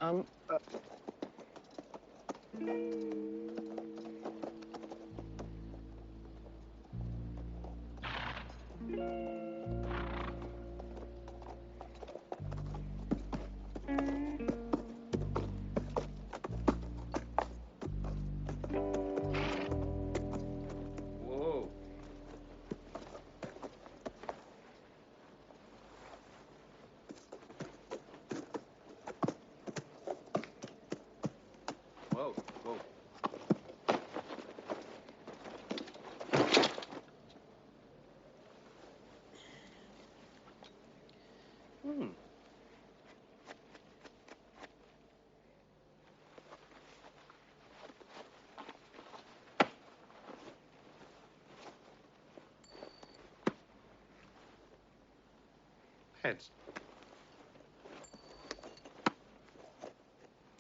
Um, uh... Heads.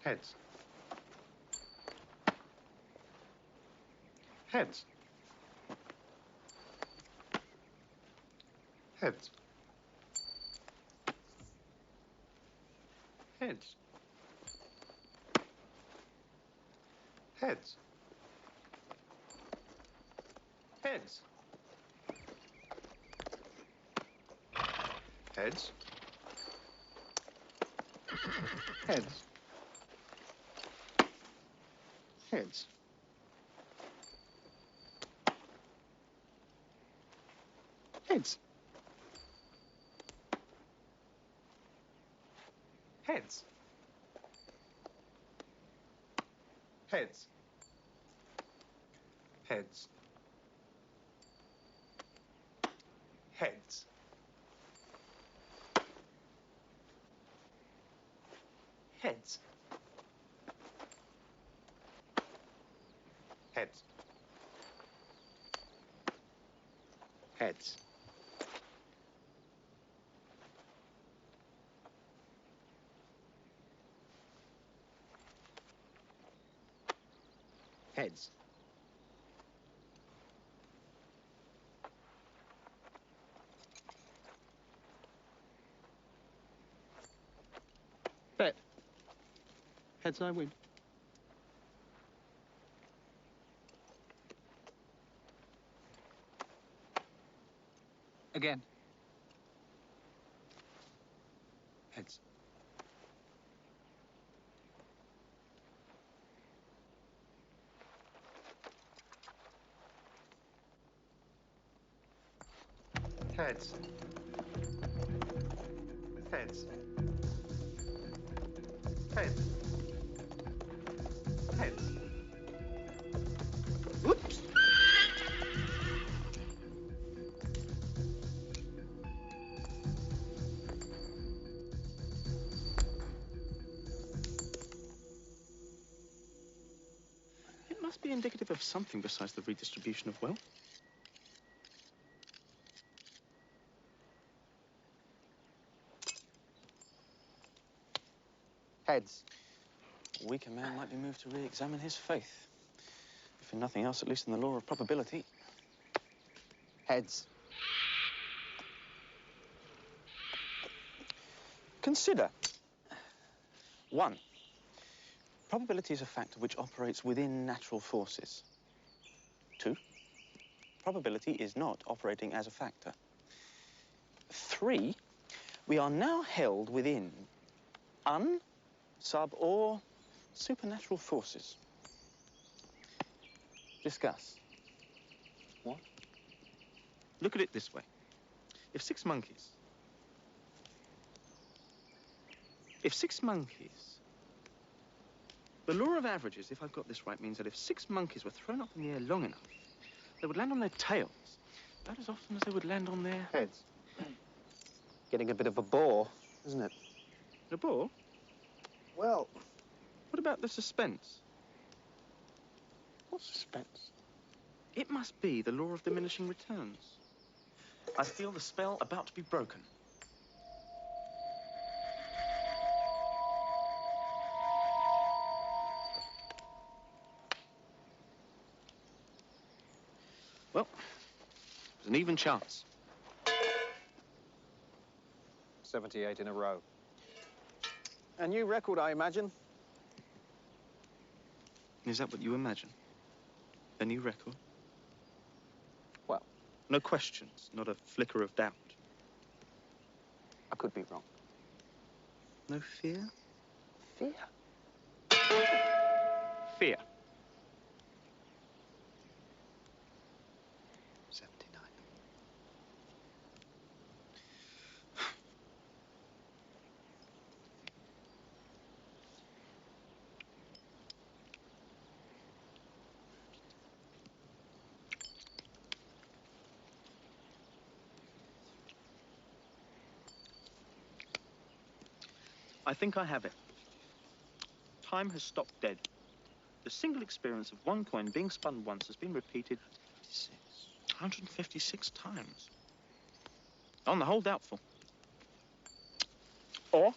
Heads. Heads. Heads. Heads. Heads. Heads. Heads. Heads. Heads. Heads. Heads. Heads. Heads. Heads. Heads. Heads. Heads. Heads. Bet. Heads I win. Again. Heads. Heads. Heads. Heads. Heads. Whoops! It must be indicative of something besides the redistribution of wealth. Heads. A weaker man might be moved to re-examine his faith. If in nothing else, at least in the law of probability. Heads. Consider. 1. Probability is a factor which operates within natural forces. 2. Probability is not operating as a factor. 3. We are now held within sub, or supernatural forces. Discuss. What? Look at it this way. If six monkeys... The law of averages, if I've got this right, means that if 6 monkeys were thrown up in the air long enough, they would land on their tails about as often as they would land on their... Heads. Getting a bit of a bore, isn't it? A bore? Well... What about the suspense? What suspense? It must be the law of diminishing returns. I feel the spell about to be broken. Well, it was an even chance. 78 in a row. A new record, I imagine. Is that what you imagine? A new record? Well, No questions, not a flicker of doubt. I could be wrong. No fear? Fear? Fear. 79. I think I have it. Time has stopped dead. The single experience of one coin being spun once has been repeated 156 times. On the whole, doubtful. Or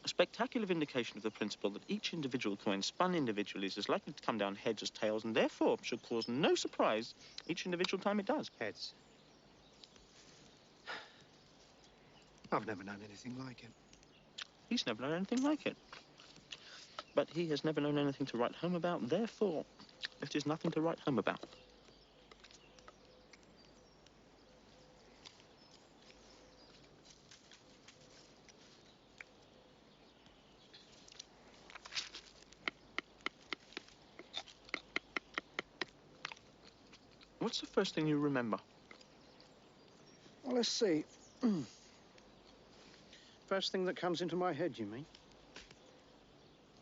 a spectacular vindication of the principle that each individual coin spun individually is as likely to come down heads as tails, and therefore should cause no surprise each individual time it does. Heads. I've never known anything like it. He's never known anything like it. But he has never known anything to write home about, therefore it is nothing to write home about. What's the first thing you remember? Well, let's see. First thing that comes into my head, you mean?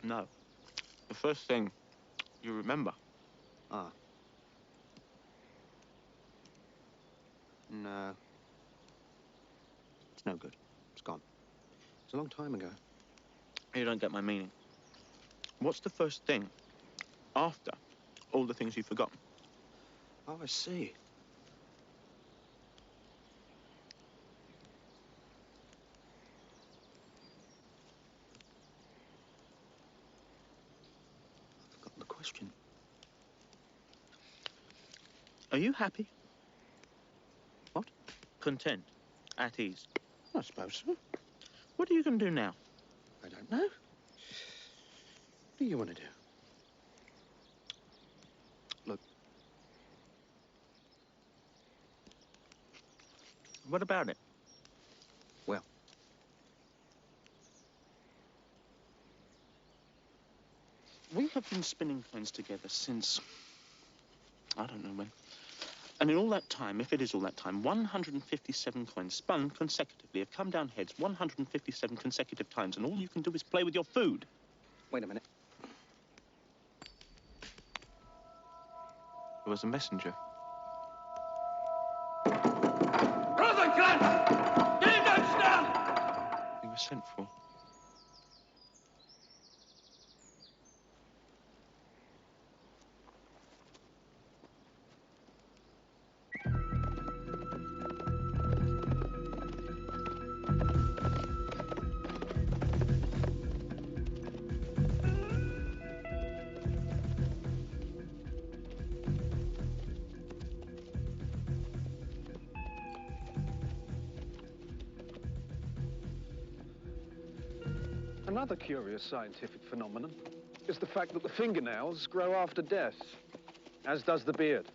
No. The first thing you remember. Ah. No. It's no good. It's gone. It's a long time ago. You don't get my meaning. What's the first thing after all the things you've forgotten? Oh, I see. I've forgotten the question. Are you happy? What? Content. At ease. I suppose so. What are you going to do now? I don't know. What do you want to do? Look. What about it? Well. We have been spinning coins together since, I don't know when. And in all that time, if it is all that time, 157 coins spun consecutively have come down heads 157 consecutive times, and all you can do is play with your food. Wait a minute. There was a messenger. Rosencrantz Guildenstern! He was sent for. Another curious scientific phenomenon is the fact that the fingernails grow after death, as does the beard.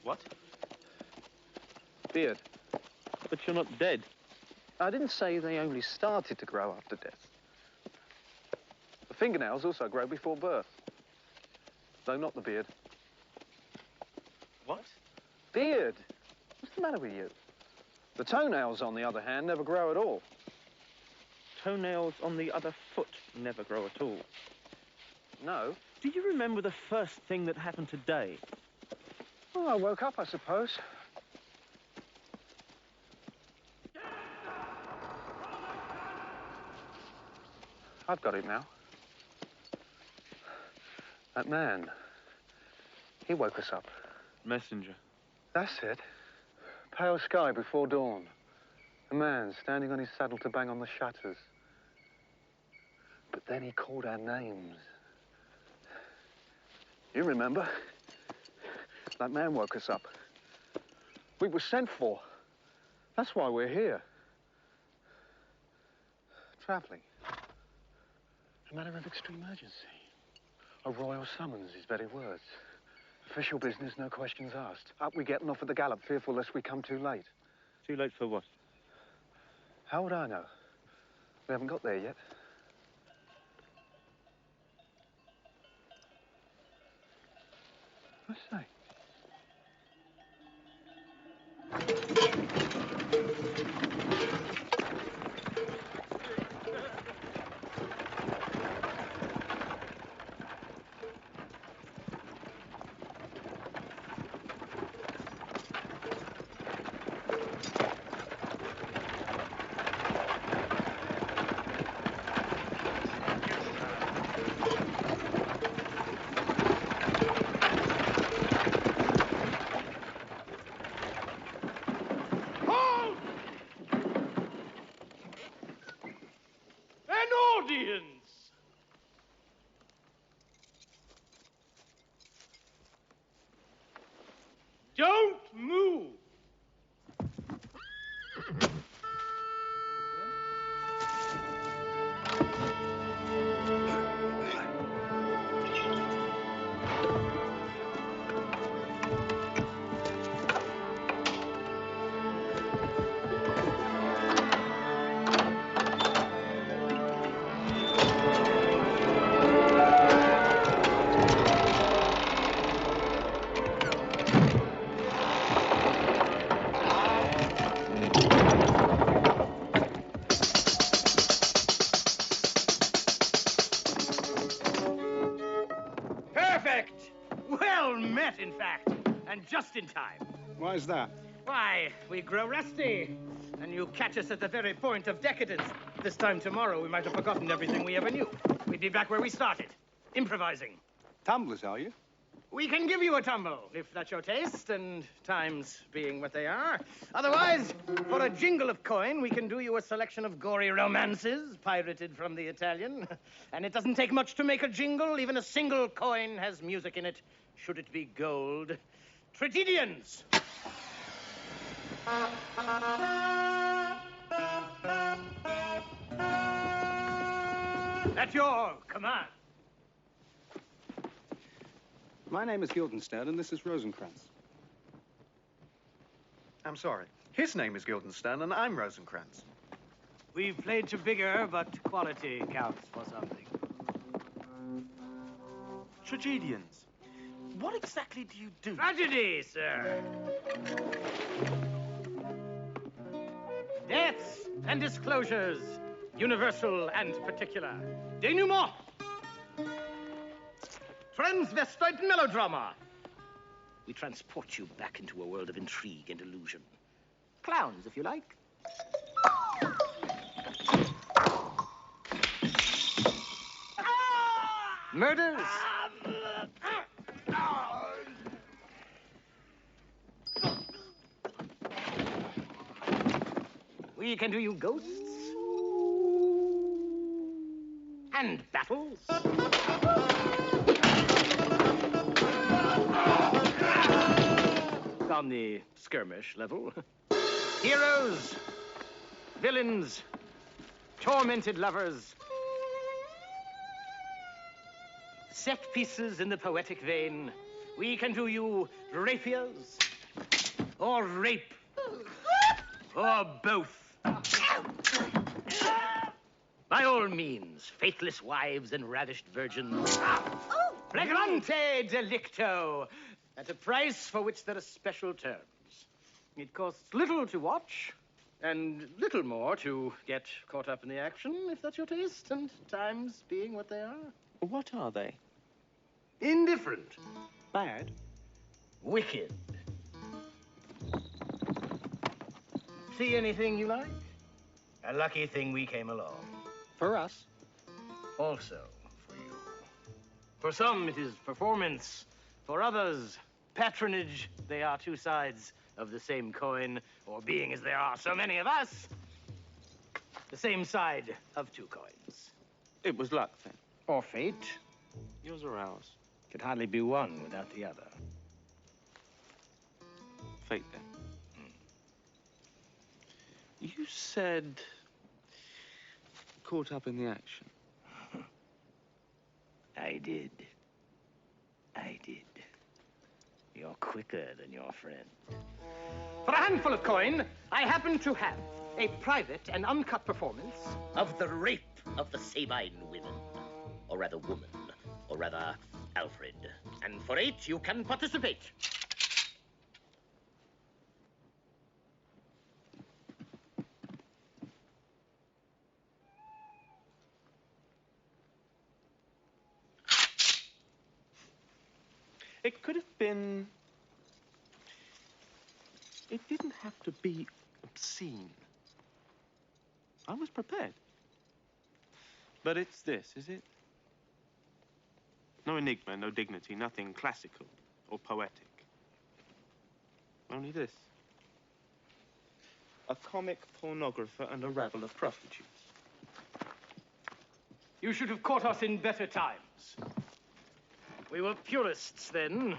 What? Beard. But you're not dead. I didn't say they only started to grow after death. The fingernails also grow before birth, though not the beard. What? Beard? What's the matter with you? The toenails, on the other hand, never grow at all. Toenails on the other foot never grow at all. No. Do you remember the first thing that happened today? Well, I woke up, I suppose. I've got it now. That man, he woke us up. Messenger. That's it. Pale sky before dawn. A man standing on his saddle to bang on the shutters. But then he called our names. You remember? That man woke us up. We were sent for. That's why we're here. Travelling. A matter of extreme urgency. A royal summons, his very words. Official business, no questions asked. Up we get and off at the gallop, fearful lest we come too late. Too late for what? How would I know? We haven't got there yet. I say. Don't move! In fact, and just in time. Why is that? Why, we grow rusty, and you catch us at the very point of decadence. This time tomorrow, we might have forgotten everything we ever knew. We'd be back where we started, improvising. Tumblers, are you? We can give you a tumble, if that's your taste, and times being what they are. Otherwise, for a jingle of coin, we can do you a selection of gory romances, pirated from the Italian. And it doesn't take much to make a jingle. Even a single coin has music in it, should it be gold. Tragedians! At your command. My name is Guildenstern, and this is Rosencrantz. I'm sorry. His name is Guildenstern, and I'm Rosencrantz. We've played to bigger, but quality counts for something. Tragedians. What exactly do you do? Tragedy, sir. Deaths and disclosures, universal and particular. Denouement. Transvestite melodrama. We transport you back into a world of intrigue and illusion. Clowns, if you like. Murders. We can do you ghosts. And battles. On the skirmish level. Heroes, villains, tormented lovers. Set pieces in the poetic vein. We can do you rapiers, or rape, or both. By all means, faithless wives and ravished virgins. Flagrante delicto. At a price for which there are special terms. It costs little to watch, and little more to get caught up in the action, if that's your taste, and times being what they are. What are they? Indifferent. Bad? Wicked. See anything you like? A lucky thing we came along. For us? Also for you. For some, it is performance. For others, patronage. They are two sides of the same coin, or being as there are so many of us, the same side of two coins. It was luck, then. Or fate. Yours or ours? Could hardly be one without the other. Fate, then. You said... caught up in the action? I did. I did. You're quicker than your friend. For a handful of coin, I happen to have a private and uncut performance of the rape of the Sabine women. Or rather, woman. Or rather, Alfred. And for 8, you can participate. It could have been... It didn't have to be obscene. I was prepared. But it's this, is it? No enigma, no dignity, nothing classical or poetic. Only this. A comic pornographer and a rabble of prostitutes. You should have caught us in better times. We were purists then.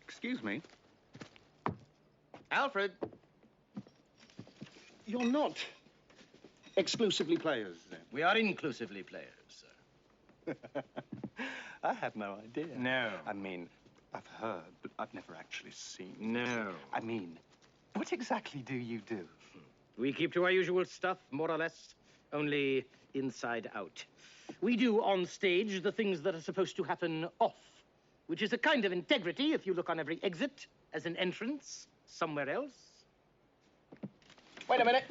Excuse me. Alfred. You're not exclusively players, then? We are inclusively players, sir. I had no idea. No. I mean, I've heard, but I've never actually seen. No. I mean, what exactly do you do? We keep to our usual stuff, more or less, only inside out. We do on stage the things that are supposed to happen off, which is a kind of integrity if you look on every exit as an entrance somewhere else. Wait a minute.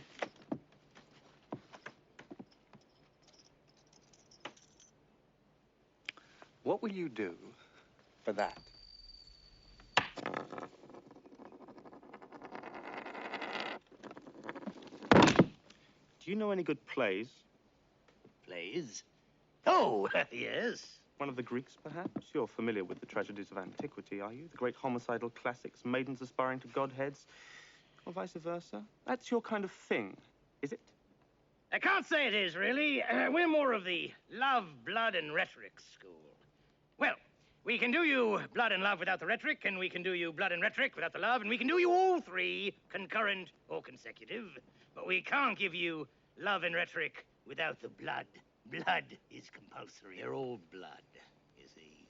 What will you do for that? Do you know any good plays? Plays? Oh, yes. One of the Greeks, perhaps? You're familiar with the tragedies of antiquity, are you? The great homicidal classics, maidens aspiring to godheads, or vice versa? That's your kind of thing, is it? I can't say it is, really. We're more of the love, blood, and rhetoric school. Well, we can do you blood and love without the rhetoric, and we can do you blood and rhetoric without the love, and we can do you all 3, concurrent or consecutive. But we can't give you love and rhetoric without the blood. Blood is compulsory. They're all blood, you see.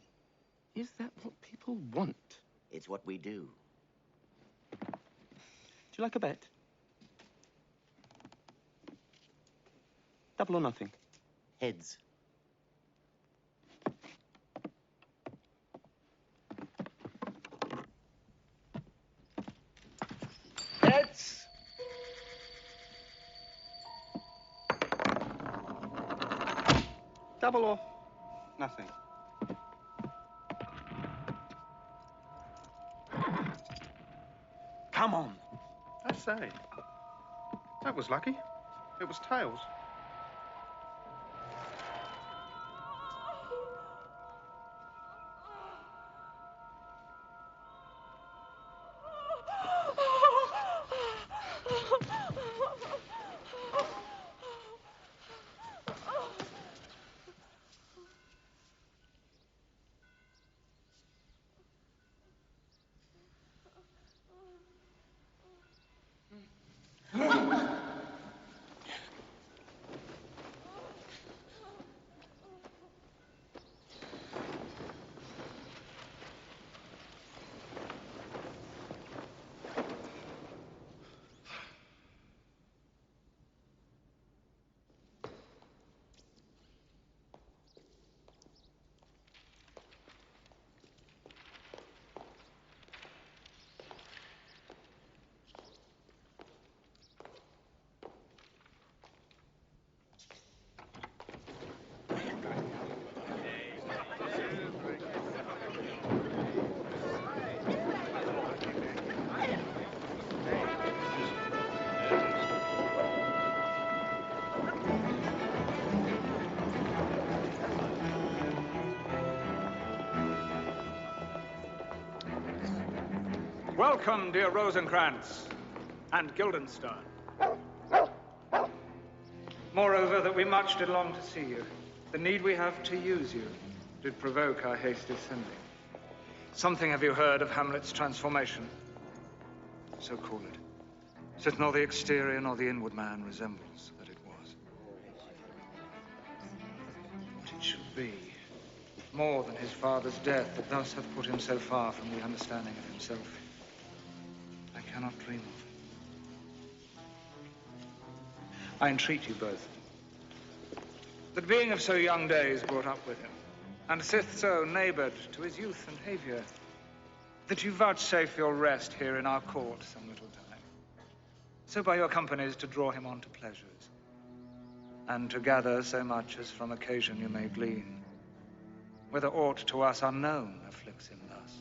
Is that what people want? It's what we do. Do you like a bet? Double or nothing? Heads. Heads. Double or nothing? Come on. I say. That was lucky. It was tails. Welcome, dear Rosencrantz and Guildenstern. Moreover, that we much did long to see you. The need we have to use you did provoke our hasty sending. Something have you heard of Hamlet's transformation? So call it. Since nor the exterior nor the inward man resembles that it was. should be, more than his father's death, that thus hath put him so far from the understanding of himself, I cannot dream of. I entreat you both, that being of so young days brought up with him, and sith so neighboured to his youth and haviour, that you vouchsafe your rest here in our court some little time, so by your companies to draw him on to pleasures, and to gather so much as from occasion you may glean, whether aught to us unknown afflicts him thus,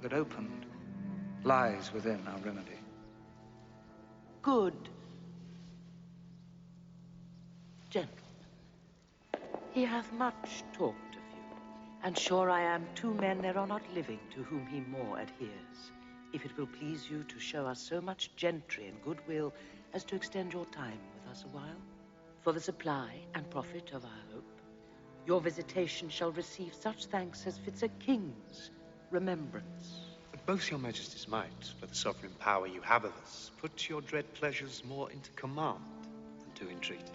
that opened lies within our remedy. Good. Gentlemen, he hath much talked of you, and sure I am 2 men there are not living to whom he more adheres, if it will please you to show us so much gentry and goodwill as to extend your time with us a while. For the supply and profit of our hope, your visitation shall receive such thanks as fits a king's remembrance. Both your majesties might, for the sovereign power you have of us, put your dread pleasures more into command than to entreat.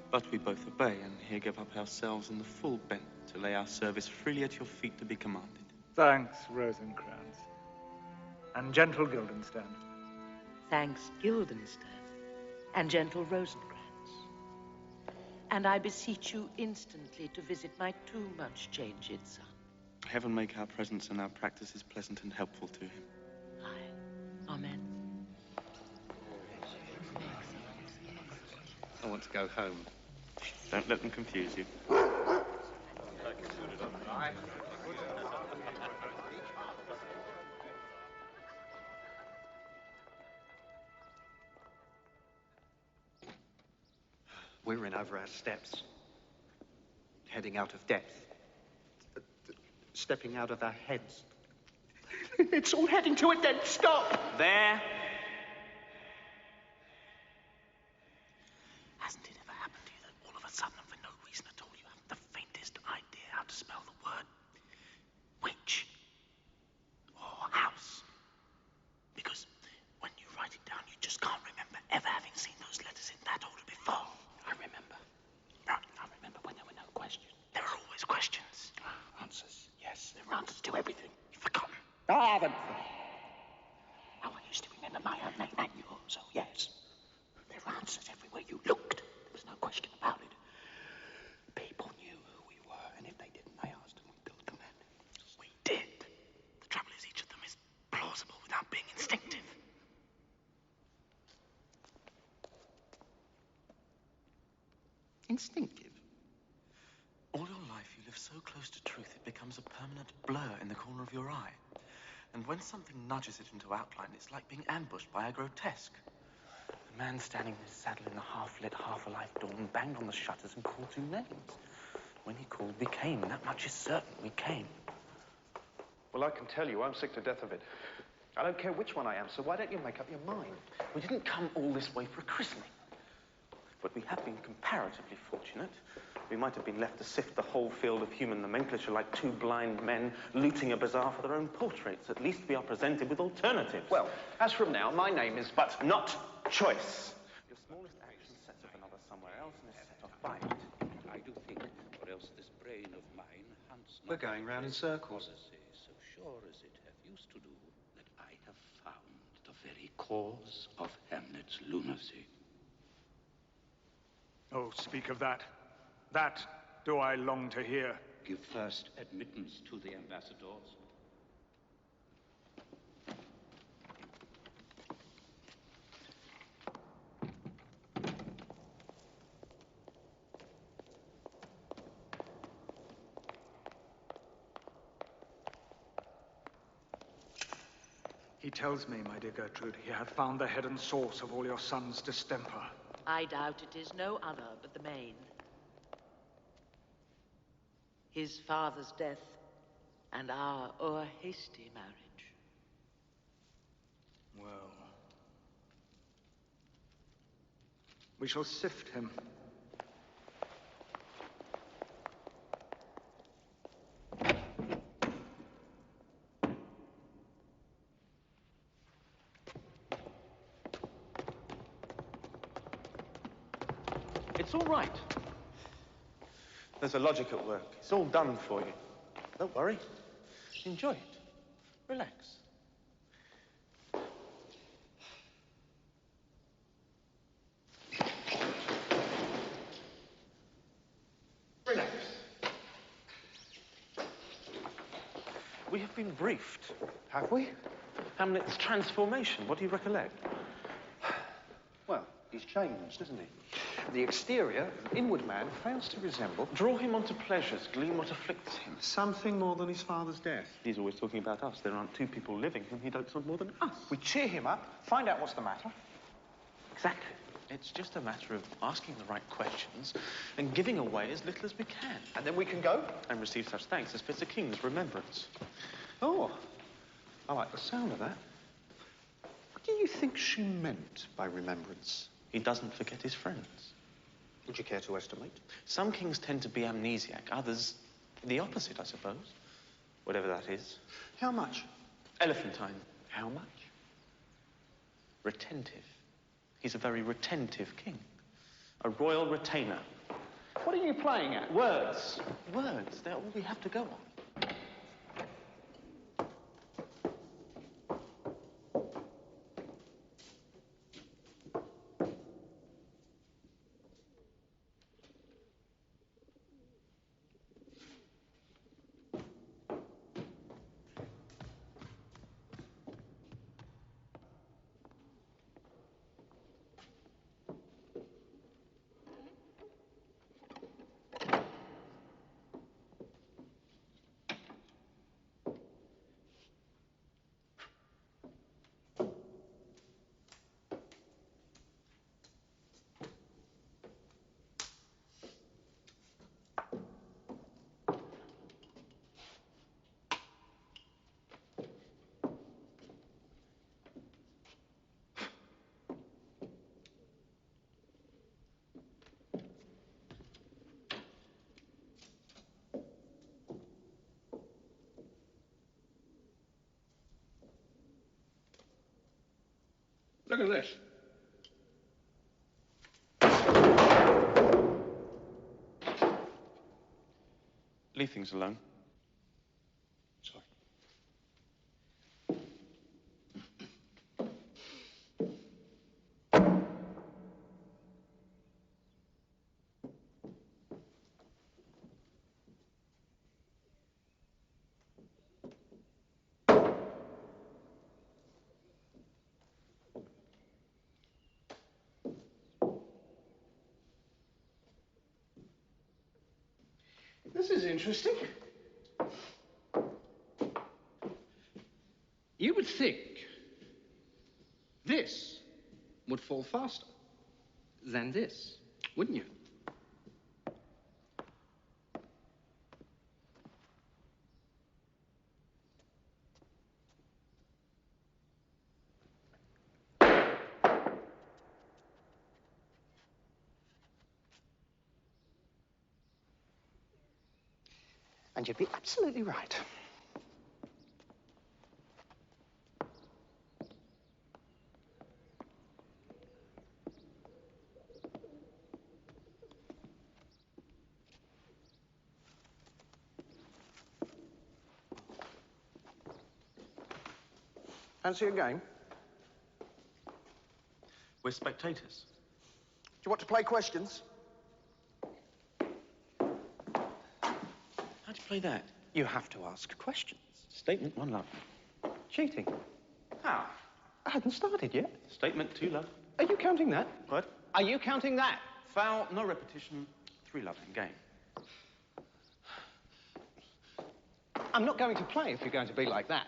But we both obey, and here give up ourselves in the full bent to lay our service freely at your feet to be commanded. Thanks, Rosencrantz. And gentle Guildenstern. Thanks, Gildenstern, and gentle Rosencrantz. And I beseech you instantly to visit my too much changed son. Heaven make our presence and our practices pleasant and helpful to him. Aye. Amen. I want to go home. Don't let them confuse you. We're in over our steps, heading out of depth, stepping out of our heads. It's all heading to a dead stop. There. Hasn't it ever happened to you that all of a sudden, for no reason at all, you haven't the faintest idea how to spell the word witch or house? Because when you write it down, you just can't remember ever having seen those letters in that order before. I remember. Right, I remember when there were no questions. There are always questions. Answers, yes. There are answers to everything. You've forgotten. I haven't. Now, I used to remember my own name and yours, so yes. There were answers everywhere you looked. There was no question about it. People knew who we were, and if they didn't, they asked, and we built them then. We did. The trouble is, each of them is plausible without being instinctive. Instinctive. All your life you live so close to truth it becomes a permanent blur in the corner of your eye. And when something nudges it into outline, it's like being ambushed by a grotesque. The man standing in his saddle in the half-lit, half-alive dawn banged on the shutters and called 2 names. When he called, we came. That much is certain. We came. Well, I can tell you, I'm sick to death of it. I don't care which one I am, so why don't you make up your mind? We didn't come all this way for a christening. But we have been comparatively fortunate. We might have been left to sift the whole field of human nomenclature like 2 blind men looting a bazaar for their own portraits. At least we are presented with alternatives. Well, as from now, my name is But not choice. Your smallest action sets up another somewhere else and is set off by it. I do think, or else this brain of mine hunts not. We're going round in circles. So sure as it hath used to do, that I have found the very cause of Hamlet's lunacy. Oh, speak of that. That do I long to hear. Give first admittance to the ambassadors. He tells me, my dear Gertrude, he hath found the head and source of all your son's distemper. I doubt it is no other but the main. His father's death and our o'er-hasty marriage. Well, we shall sift him. It's all right. There's a logic at work. It's all done for you. Don't worry. Enjoy it. Relax. Relax. We have been briefed, have we? Hamlet's transformation, what do you recollect? Well, he's changed, isn't he? The exterior, an inward man, fails to resemble... Draw him onto pleasures, glean what afflicts him. Something more than his father's death. He's always talking about us. There aren't two people living whom he dotes on more than us. We cheer him up, find out what's the matter. Exactly. It's just a matter of asking the right questions and giving away as little as we can. And then we can go? And receive such thanks as fits a king's remembrance. Oh, I like the sound of that. What do you think she meant by remembrance? He doesn't forget his friends. Would you care to estimate? Some kings tend to be amnesiac, others the opposite, I suppose. Whatever that is. How much? Elephantine. How much? Retentive. He's a very retentive king. A royal retainer. What are you playing at? Words. Words. They're all we have to go on. Look at this. Leave things alone. Sorry. This is interesting. You would think this would fall faster than this, wouldn't you? And you'd be absolutely right. Fancy a game? We're spectators. Do you want to play questions? How'd you play that? You have to ask questions. Statement one, love. Cheating. How? I hadn't started yet. Statement two, love. Are you counting that? What? Are you counting that? Foul, no repetition, three, love, and game. I'm not going to play if you're going to be like that.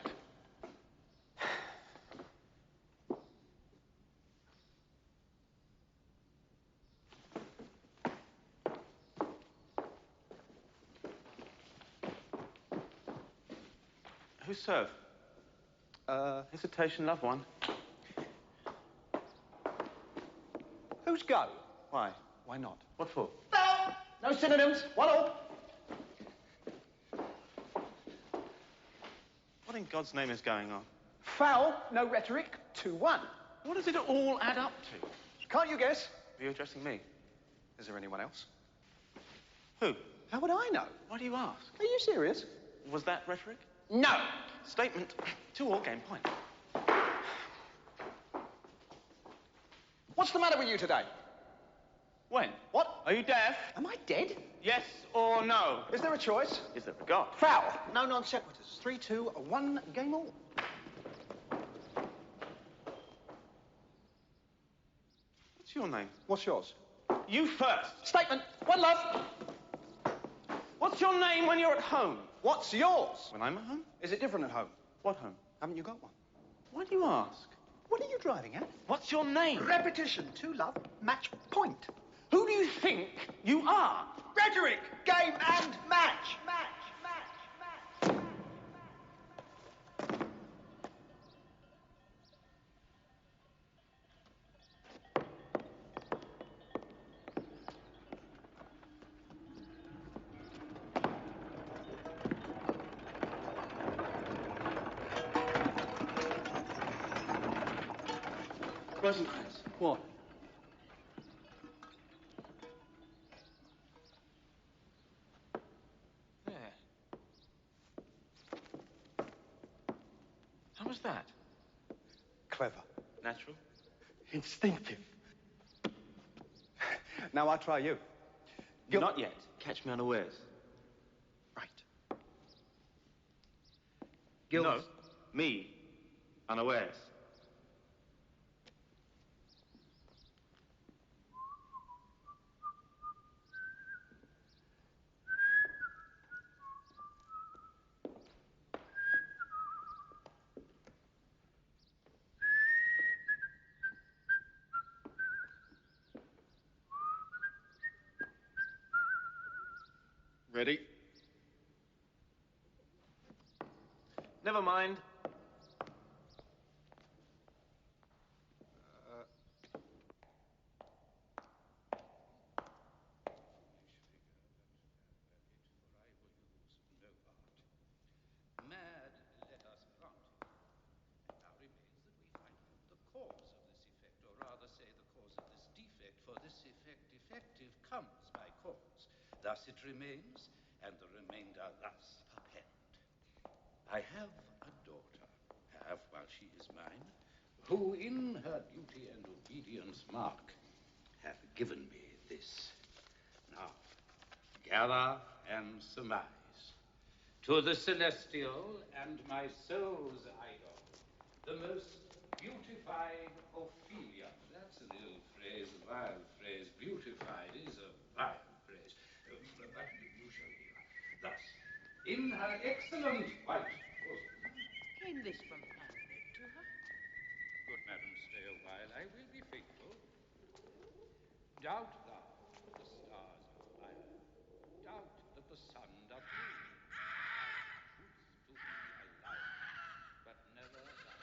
Who serve? Hesitation, love, one. Who's go? Why? Why not? What for? No! No synonyms. One all. What in God's name is going on? Foul, no rhetoric, 2-1. What does it all add up to? Can't you guess? Are you addressing me? Is there anyone else? Who? How would I know? Why do you ask? Are you serious? Was that rhetoric? No! Statement 2 all game point. What's the matter with you today? When? What? Are you deaf? Am I dead? Yes or no? Is there a choice? Is there a God? Foul! No non sequiturs. 3-2-1, game all. What's your name? What's yours? You first. Statement. One love. What's your name when you're at home? What's yours? When I'm at home? Is it different at home? What home? Haven't you got one? Why do you ask? What are you driving at? What's your name? Repetition. 2 love. Match point. Who do you think you are? Rhetoric. Game and match. Match. Rosencrantz. What? There. How was that? Clever. Natural? Instinctive. Now I'll try you. Not yet. Catch me unawares. Right. No. Me. Unawares. Ready? Never mind. Mad, let us grant it. It now remains that we find the cause of this effect, or rather say the cause of this defect, for this effect defective comes by cause. Thus it remains, and the remainder thus append. I have a daughter, while she is mine, who in her duty and obedience mark hath given me this. Now, gather and surmise. To the celestial and my soul's idol, the most beautified Ophelia. That's an ill phrase, a vile phrase. Beautified is a vile phrase. But you shall hear. Thus, in her excellent white bosom. Came this from Hamlet to her? Good madam, stay a while. I will be faithful. Doubt thou that the stars are fire. Doubt that the sun doth move. Truth to be a liar, but never thou.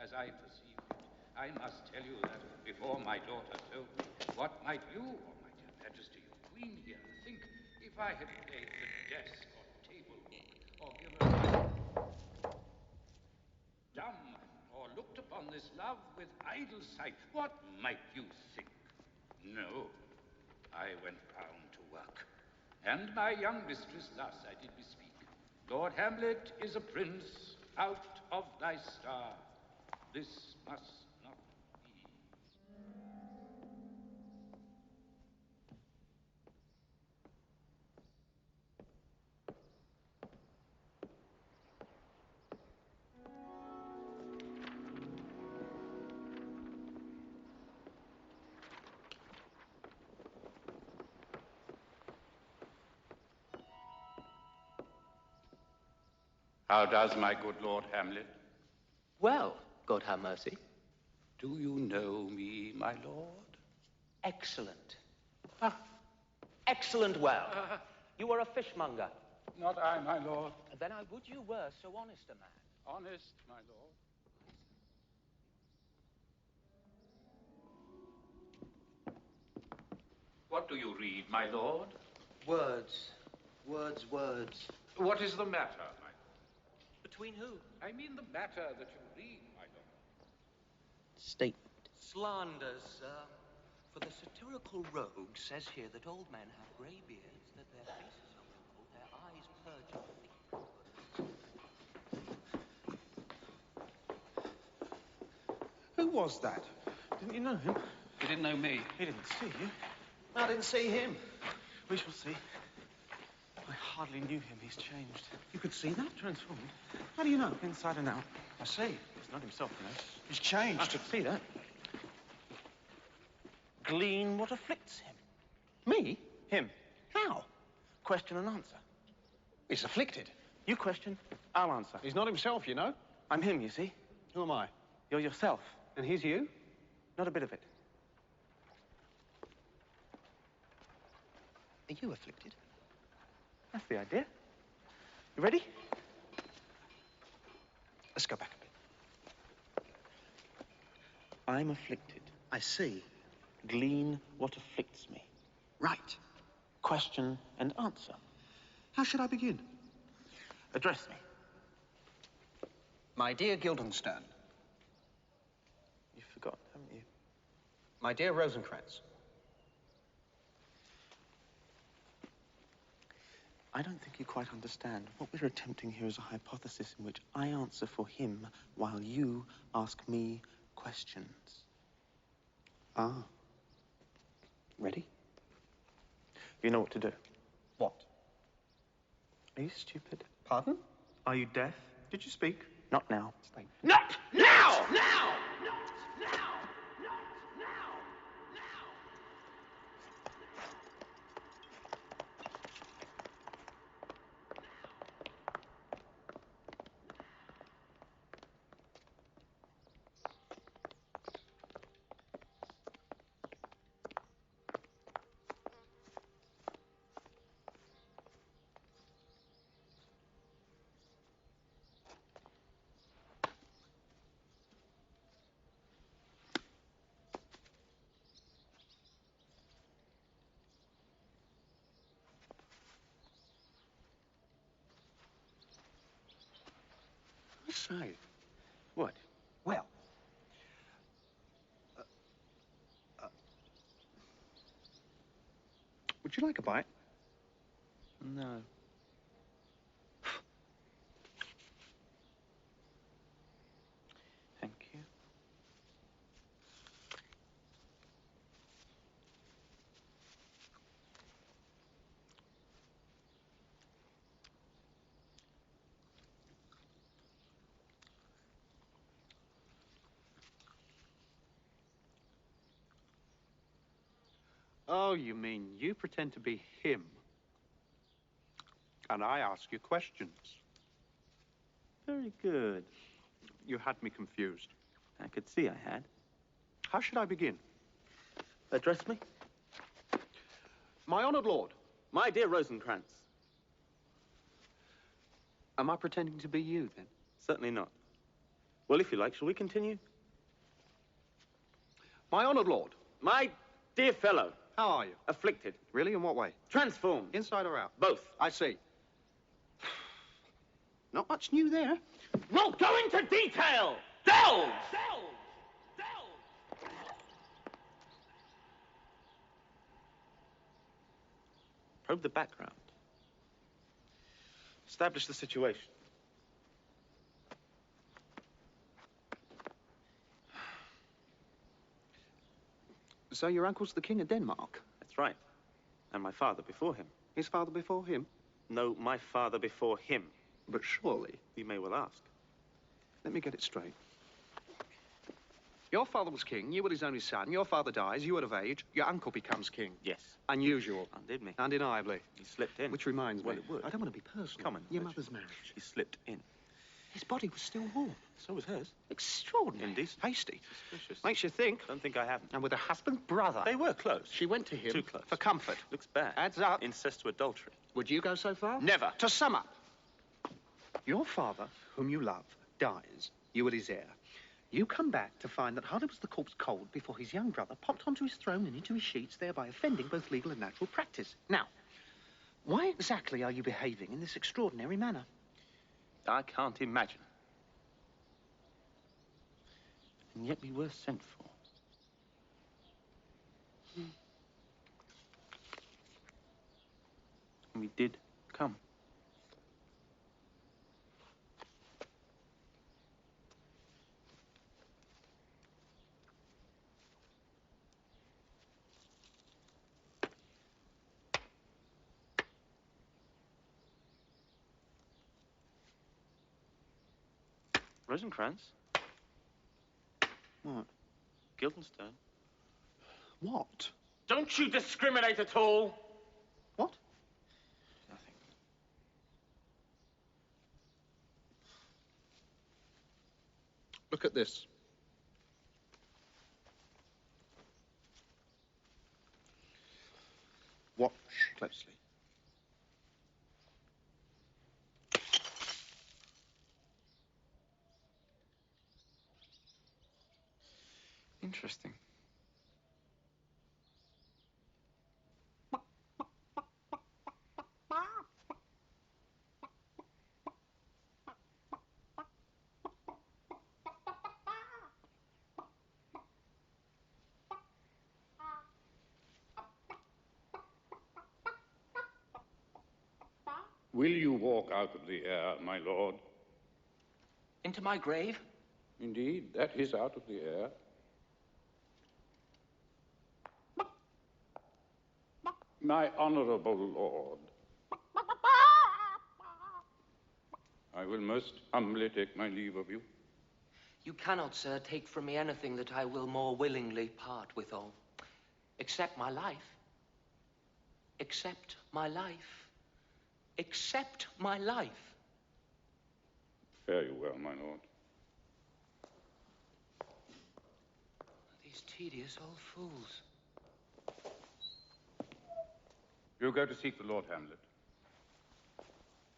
As I perceived it, I must tell you that before my daughter told me, what might you, or my dear Majesty, your Queen here, think if I had played the desk or table or given dumb or looked upon this love with idle sight? What might you think? No, I went round to work, and my young mistress thus I did bespeak. Lord Hamlet is a prince out of thy star. This must not be. How does my good Lord Hamlet? Well, God have mercy. Do you know me, my lord? Excellent. Excellent well. You are a fishmonger. Not I, my lord. Then I would you were so honest a man. Honest, my lord. What do you read, my lord? Words. Words, words. What is the matter, my lord? Between who? I mean the matter that you read, my lord. Statement. Slanders, sir. For the satirical rogue says here that old men have grey beards, that their faces are wrinkled, their eyes purged. Who was that? Didn't you know him? You didn't know me. He didn't see you. I didn't see him. We shall see. I hardly knew him. He's changed. You could see that? Transformed. How do you know? Inside and out. I see. He's not himself, you know. He's changed. I could see that. Glean what afflicts him. Me? Him. How? Question and answer. He's afflicted. You question, I'll answer. He's not himself, you know. I'm him, you see. Who am I? You're yourself. And he's you? Not a bit of it. Are you afflicted? That's the idea. You ready? Let's go back a bit. I'm afflicted. I see. Glean what afflicts me. Right. Question and answer. How should I begin? Address me. My dear Guildenstern. You've forgotten, haven't you? My dear Rosencrantz. I don't think you quite understand. What we're attempting here is a hypothesis in which I answer for him while you ask me questions. Ah. Ready? You know what to do. What? Are you stupid? Pardon? Are you deaf? Did you speak? Not now. Speak. Not now! Now! Say. What? Well. Would you like a bite? No. Thank you. Oh, you mean you pretend to be him, and I ask you questions. Very good. You had me confused. I could see I had. How should I begin? Address me. My honored lord. My dear Rosencrantz. Am I pretending to be you, then? Certainly not. Well, if you like, shall we continue? My honored lord. My dear fellow. How are you? Afflicted. Really? In what way? Transformed. Inside or out? Both. I see. Not much new there. Well, go into detail! Delve! Probe the background. Establish the situation. So your uncle's the king of Denmark? That's right. And my father before him. His father before him? No, my father before him. But surely... You may well ask. Let me get it straight. Your father was king, you were his only son, your father dies, you are of age, your uncle becomes king. Yes. Unusual. Undid me. Undeniably. He slipped in. Which reminds me. Well, it would. I don't want to be personal. Come on. Your mother's marriage. He slipped in. His body was still warm. So was hers. Extraordinary. Indecent. Hasty. Suspicious. Makes you think. Don't think I haven't. And with her husband's brother. They were close. She went to him. Too close. For comfort. Looks bad. Adds up. Incest to adultery. Would you go so far? Never. To sum up. Your father, whom you love, dies. You are his heir. You come back to find that hardly was the corpse cold before his young brother popped onto his throne and into his sheets, thereby offending both legal and natural practice. Now, why exactly are you behaving in this extraordinary manner? I can't imagine. And yet we were sent for. And we did come. Rosencrantz? What? Guildenstern? What? Don't you discriminate at all? What? Nothing. Look at this. Watch closely. Interesting. Will you walk out of the air, my lord? Into my grave? Indeed, that is out of the air. My honorable lord, I will most humbly take my leave of you. You cannot, sir, take from me anything that I will more willingly part withal. Except my life. Except my life. Except my life. Fare you well, my lord. These tedious old fools. You go to seek the Lord Hamlet.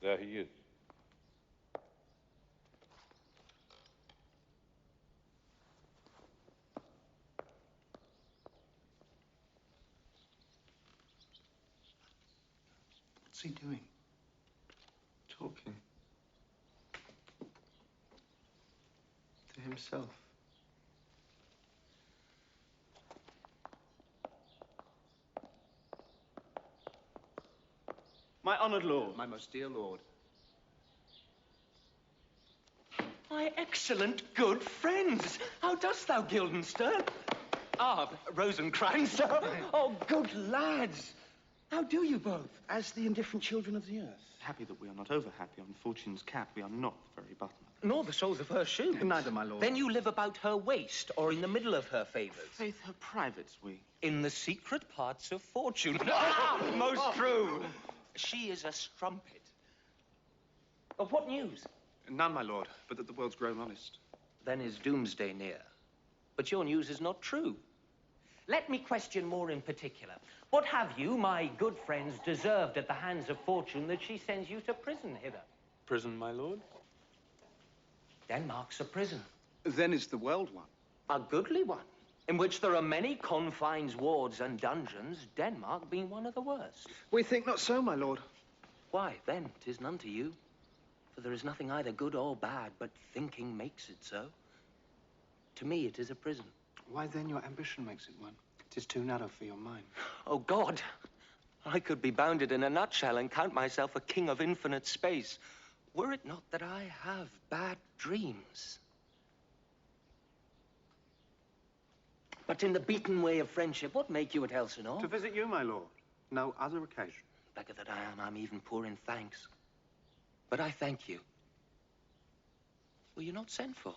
There he is. What's he doing? Talking. To himself. My honored lord. My most dear lord. My excellent good friends. How dost thou, Gildenstern? Ah, Rosencrantz. Oh, good lads. How do you both? As the indifferent children of the earth. Happy that we are not over happy on fortune's cap. We are not the very bottom of it. Nor the soles of her shoes. Neither, my lord. Then you live about her waist or in the middle of her favors. Faith, her privates we. In the secret parts of fortune. Most true. She is a strumpet. Of what news? None, my lord, but that the world's grown honest. Then is doomsday near. But your news is not true. Let me question more in particular. What have you, my good friends, deserved at the hands of fortune that she sends you to prison hither? Prison, my lord? Denmark's a prison. Then is the world one. A goodly one, in which there are many confines, wards, and dungeons, Denmark being one of the worst. We think not so, my lord. Why, then, 'tis none to you. For there is nothing either good or bad, but thinking makes it so. To me, it is a prison. Why then your ambition makes it one? It is too narrow for your mind. Oh, God! I could be bounded in a nutshell and count myself a king of infinite space, were it not that I have bad dreams. But in the beaten way of friendship, what make you at Elsinore? To visit you, my lord. No other occasion. Beggar that I am, I'm even poor in thanks. But I thank you. Were you not sent for?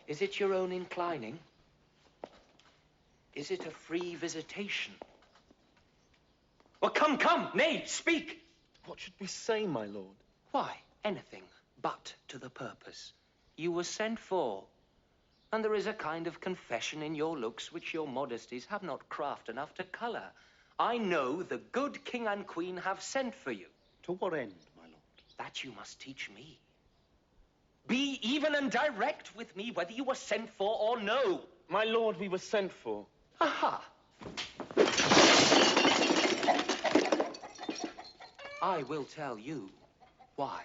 Is it your own inclining? Is it a free visitation? Well, come Come, come, nay, speak. What should we say, my lord? Why, anything but to the purpose. You were sent for, and there is a kind of confession in your looks which your modesties have not craft enough to colour. I know the good king and queen have sent for you. To what end, my lord? That you must teach me. Be even and direct with me whether you were sent for or no. My lord, we were sent for. Aha! I will tell you why.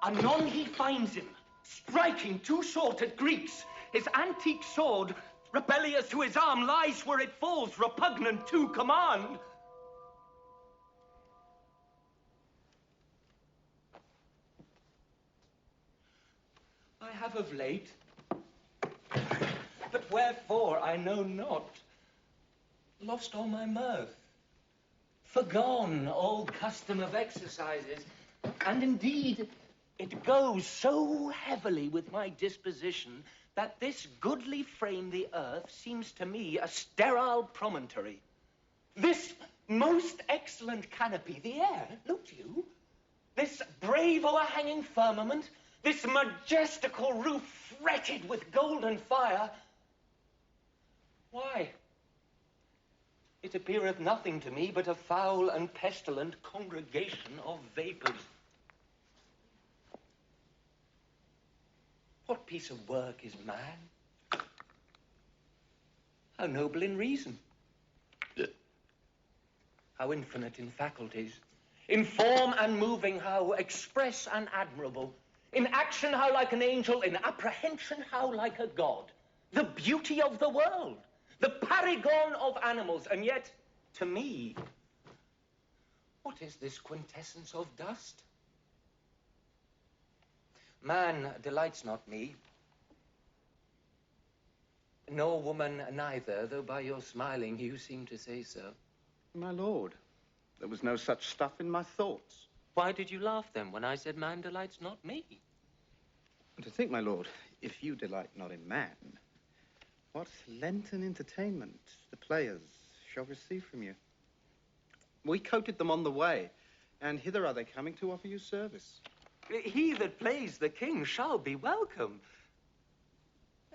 Anon he finds him, striking two sworded Greeks. His antique sword, rebellious to his arm, lies where it falls, repugnant to command. I have of late, but wherefore I know not, lost all my mirth, forgone all custom of exercises, and indeed it goes so heavily with my disposition that this goodly frame, the earth, seems to me a sterile promontory. This most excellent canopy, the air, look you, this brave o'erhanging firmament, this majestical roof fretted with golden fire, why, it appeareth nothing to me but a foul and pestilent congregation of vapours. What piece of work is man? How noble in reason. How infinite in faculties. In form and moving, how express and admirable. In action, how like an angel. In apprehension, how like a god. The beauty of the world. The paragon of animals. And yet, to me, what is this quintessence of dust? Man delights not me, nor woman neither, though by your smiling you seem to say so. My lord, there was no such stuff in my thoughts. Why did you laugh then when I said man delights not me? And to think, my lord, if you delight not in man, what Lenten entertainment the players shall receive from you. We coated them on the way, and hither are they coming to offer you service. He that plays the king shall be welcome.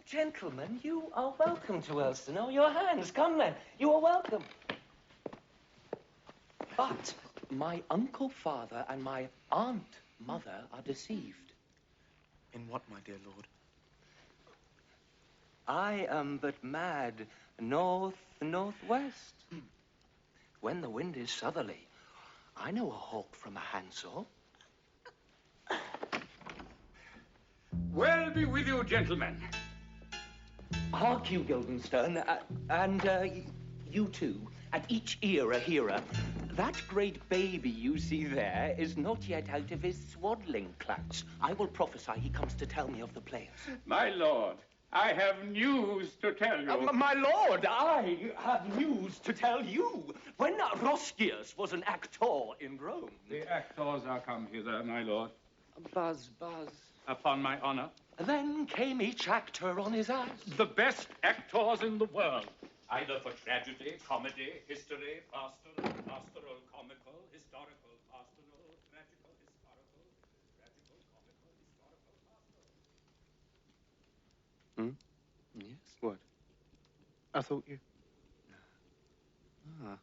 Gentlemen, you are welcome to Elsinore. Your hands, come then. You are welcome. But my uncle father and my aunt mother are deceived. In what, my dear lord? I am but mad northwest. When the wind is southerly, I know a hawk from a handsaw. Well be with you, gentlemen. Hark you, Guildenstern, and you too, at each ear a hearer. That great baby you see there is not yet out of his swaddling clouts. I will prophesy he comes to tell me of the players. My lord, I have news to tell you. My lord, I have news to tell you. When Roscius was an actor in Rome... The actors are come hither, my lord. Buzz. Upon my honor. Then came each actor on his ass. The best actors in the world. Either for tragedy, comedy, history, pastoral, comical, historical, pastoral, tragical, historical, tragical, comical, historical, pastoral. Yes? What? I thought you... Ah.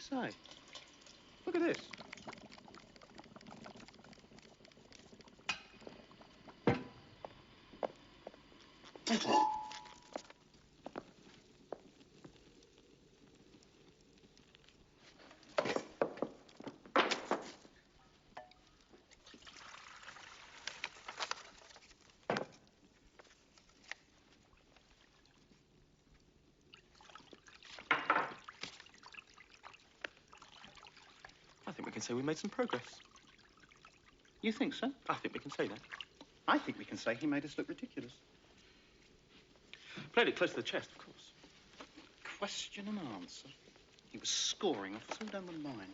say? Look at this. I think we can say we made some progress. You think so? I think we can say that. I think we can say he made us look ridiculous. Played it close to the chest, of course. Question and answer. He was scoring off us all down the line.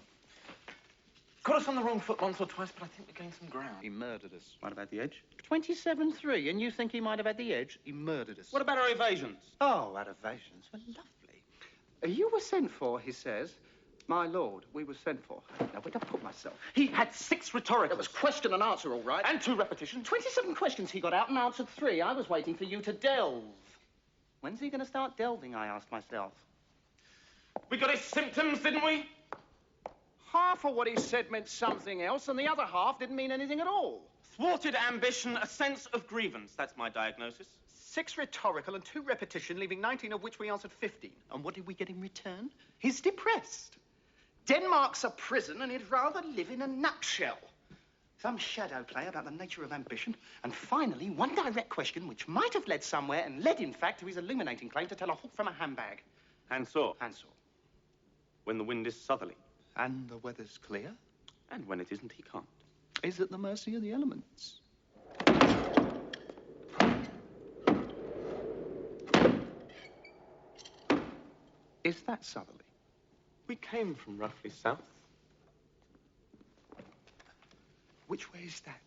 Caught us on the wrong foot once or twice, but I think we gained some ground. He murdered us. Might have had the edge. 27-3, and you think he might have had the edge? He murdered us. What about our evasions? Oh, our evasions were lovely. You were sent for, he says. My lord, we were sent for. I don't know where to put myself. He had 6 rhetorical. It was question and answer, all right. And 2 repetitions. 27 questions he got out and answered 3. I was waiting for you to delve. When's he going to start delving, I asked myself. We got his symptoms, didn't we? Half of what he said meant something else, and the other half didn't mean anything at all. Thwarted ambition, a sense of grievance. That's my diagnosis. 6 rhetorical and 2 repetition, leaving 19 of which we answered 15. And what did we get in return? He's depressed. Denmark's a prison, and he'd rather live in a nutshell. Some shadow play about the nature of ambition, and finally, one direct question which might have led somewhere, and led, in fact, to his illuminating claim to tell a hook from a handbag. And saw. And saw. When the wind is southerly. And the weather's clear. And when it isn't, he can't. Is at the mercy of the elements. Is that southerly? We came from roughly south. Which way is that?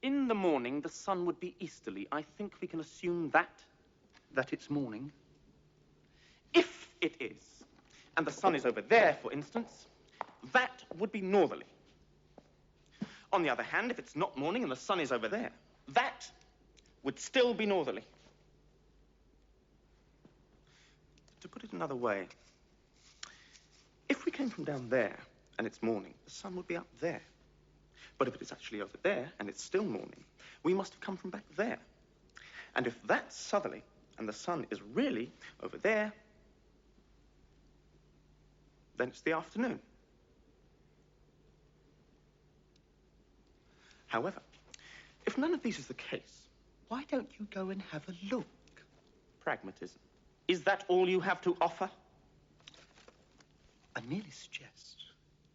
In the morning, the sun would be easterly. I think we can assume that. That it's morning? If it is, and the sun is over there, for instance, that would be northerly. On the other hand, if it's not morning and the sun is over there, that would still be northerly. To put it another way, if we came from down there and it's morning, the sun would be up there. But if it is actually over there and it's still morning, we must have come from back there. And if that's southerly and the sun is really over there, then it's the afternoon. However, if none of these is the case, why don't you go and have a look? Pragmatism. Is that all you have to offer? I merely suggest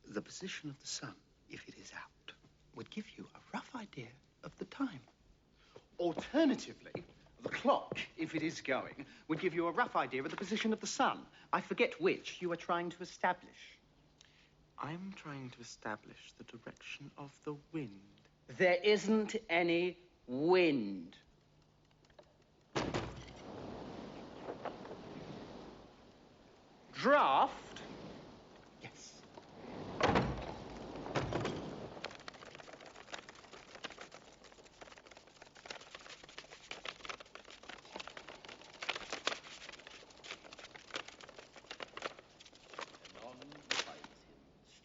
the position of the sun, if it is out, would give you a rough idea of the time. Alternatively, the clock, if it is going, would give you a rough idea of the position of the sun. I forget which you are trying to establish. I'm trying to establish the direction of the wind. There isn't any wind. Draft? Yes.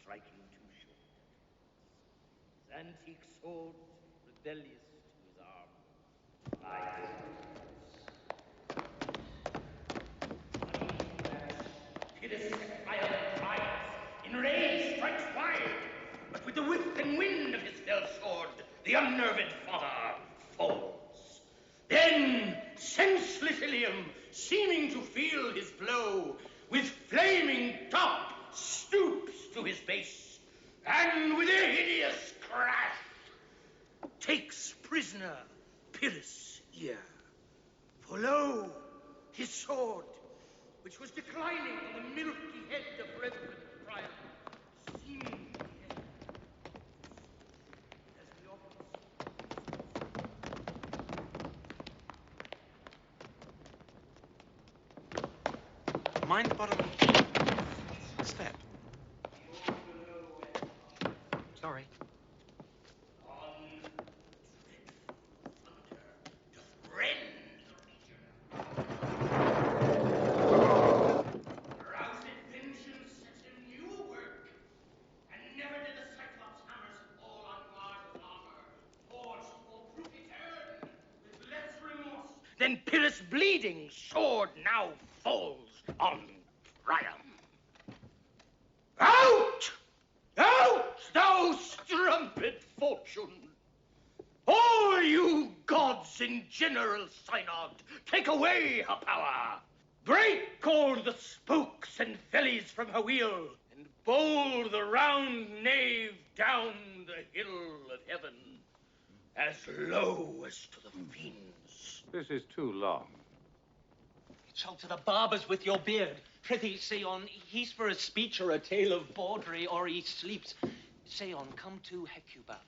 Striking too short. His antique sword, rebellious to his arm. Pyrrhus set fire and triumphs, enraged, strikes wide, but with the whip and wind of his fell sword, the unnerved fodder falls. Then, senseless Ilium, seeming to feel his blow, with flaming top stoops to his base, and with a hideous crash, takes prisoner Pyrrhus' ear. For lo, his sword, which was declining on the milky head of reverend Priam, seeming dead. As the opposite. Mind the bottom step. Sorry. merciless bleeding sword now falls on Priam. Out! Out, thou strumpet fortune! All you gods in general synod, take away her power. Break all the spokes and fellies from her wheel, and bowl the round nave down the hill of heaven, as low as to the fiends. This is too long. Shall to the barbers with your beard. Prithee, say on, he's for a speech or a tale of bawdry, or he sleeps. Say on, come to Hecuba.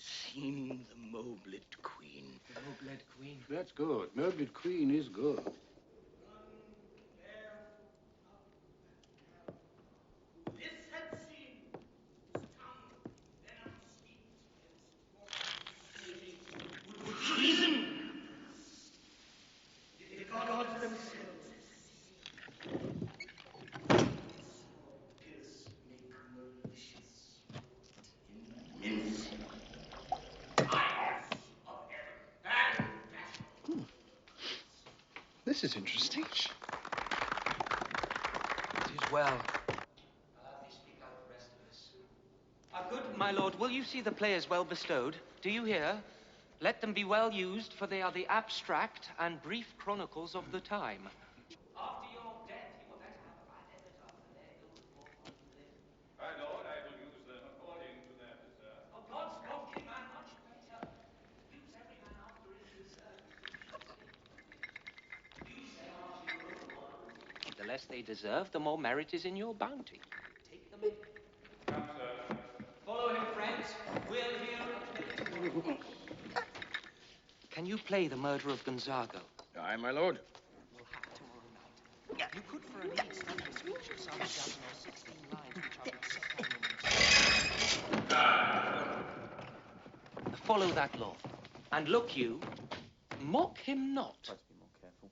Seen the moblet queen. The moblet queen. That's good. Moblet queen is good. This had seen his tongue venom steeped with treason. The gods themselves make malicious, immense eyes of heaven and This is interesting. It is well. I'll have thee speak out the rest of this. Good, my lord, will you see the players well bestowed? Do you hear? Let them be well used, for they are the abstract and brief chronicles of the time. After your death, you will then have a right epitaph, and their ill report while you live. My lord, I will use them according to their desert. Oh, God spoke him, man, much better. Use every man after his desert. Use them after your own world. The less they deserve, the more merit is in your bounty. Take them in. Come, sir. Follow him, friends. We'll hear it. Can you play the murder of Gonzago? Aye, my lord. We'll have tomorrow night. You could for a lead study a speech of some dozen or 16 lines which are Follow that law. And look you, mock him not. Let's be more careful.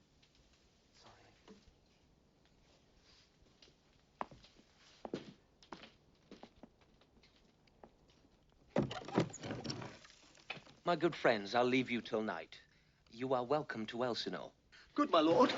My good friends, I'll leave you till night. You are welcome to Elsinore. Good, my lord.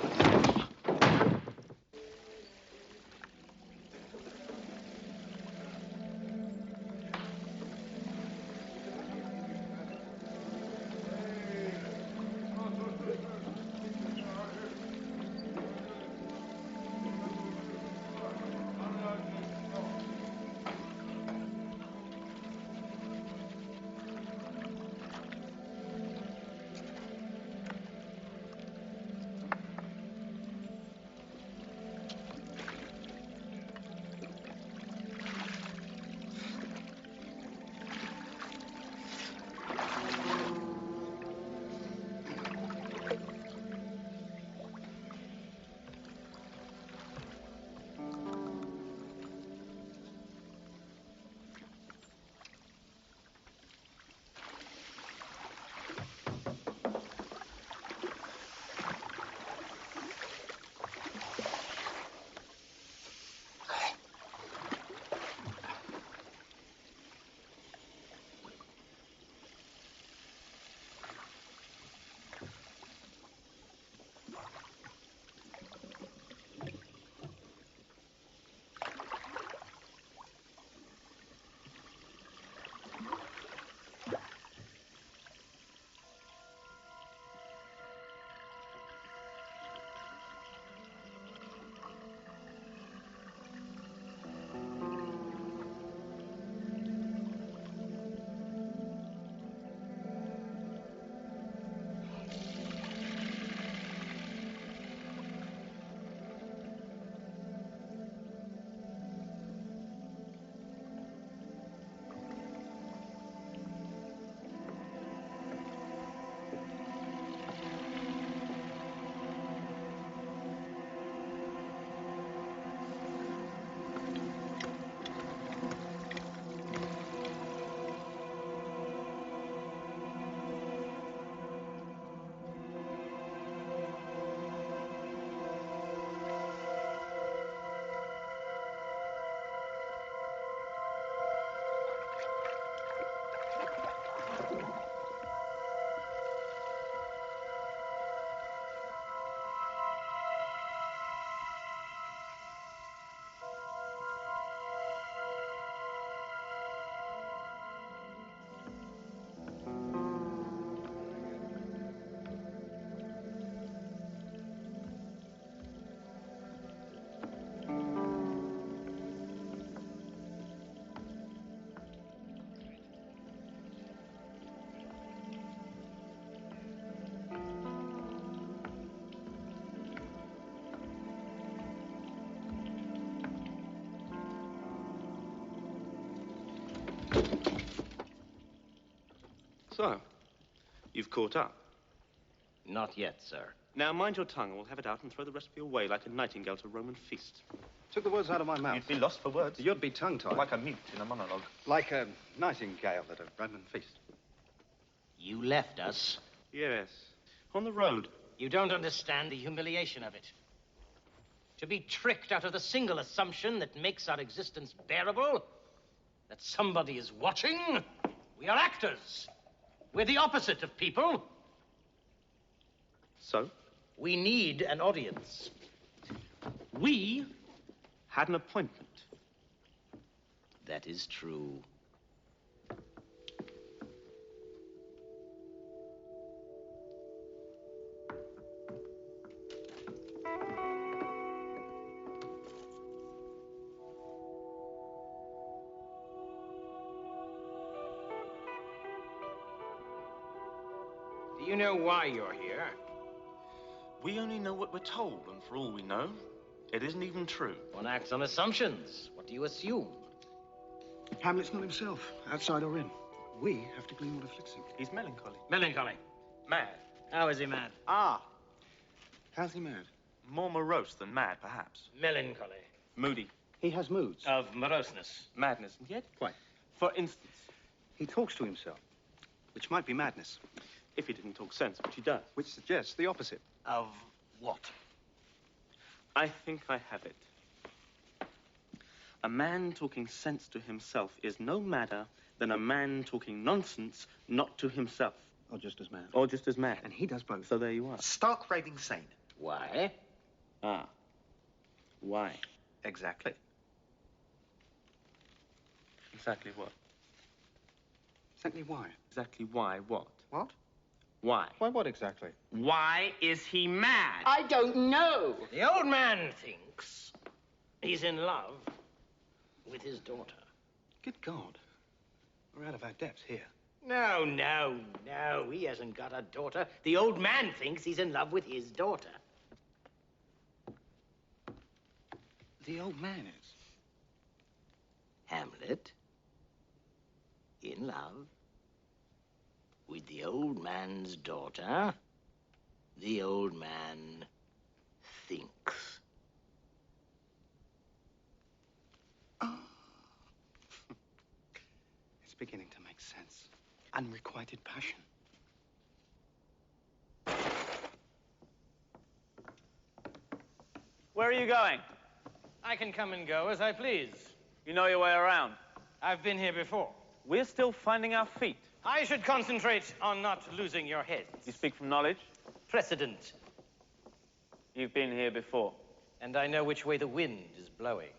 So, you've caught up. Not yet, sir. Now, mind your tongue, or we'll have it out and throw the recipe away like a nightingale to a Roman feast. Took the words out of my mouth. You'd be lost for words. You'd be tongue-tied. Like a mute in a monologue. Like a nightingale at a Roman feast. You left us. Yes. On the road. You don't understand the humiliation of it. To be tricked out of the single assumption that makes our existence bearable, that somebody is watching. We are actors. We're the opposite of people. So? We need an audience. We had an appointment. That is true. Do you know why you're here? We only know what we're told, and for all we know, it isn't even true. One acts on assumptions. What do you assume? Hamlet's not himself, outside or in. We have to glean what afflicts him. He's melancholy. Melancholy. Mad. How is he mad? Ah. How's he mad? More morose than mad, perhaps. Melancholy. Moody. He has moods. Of moroseness. Madness. And yet? Quite. For instance. He talks to himself, which might be madness. If he didn't talk sense, which he does. Which suggests the opposite. Of what? I think I have it. A man talking sense to himself is no madder than a man talking nonsense not to himself. Or just as mad. Or just as mad. And he does both. So there you are. Stark raving sane. Why? Ah. Why? Exactly. Exactly what? Exactly why? Exactly why what? What? Why? Why what exactly? Why is he mad? I don't know. The old man thinks he's in love with his daughter. Good God. We're out of our depth here. No, no, no. He hasn't got a daughter. The old man thinks he's in love with his daughter. The old man is. Hamlet, in love with the old man's daughter, the old man thinks. Oh. It's beginning to make sense. Unrequited passion. Where are you going? I can come and go as I please. You know your way around. I've been here before. We're still finding our feet. I should concentrate on not losing your heads. You speak from knowledge? Precedent. You've been here before. And I know which way the wind is blowing.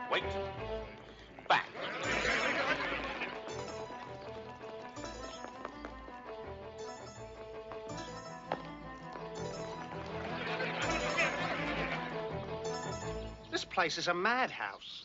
Wait. Back. This place is a madhouse.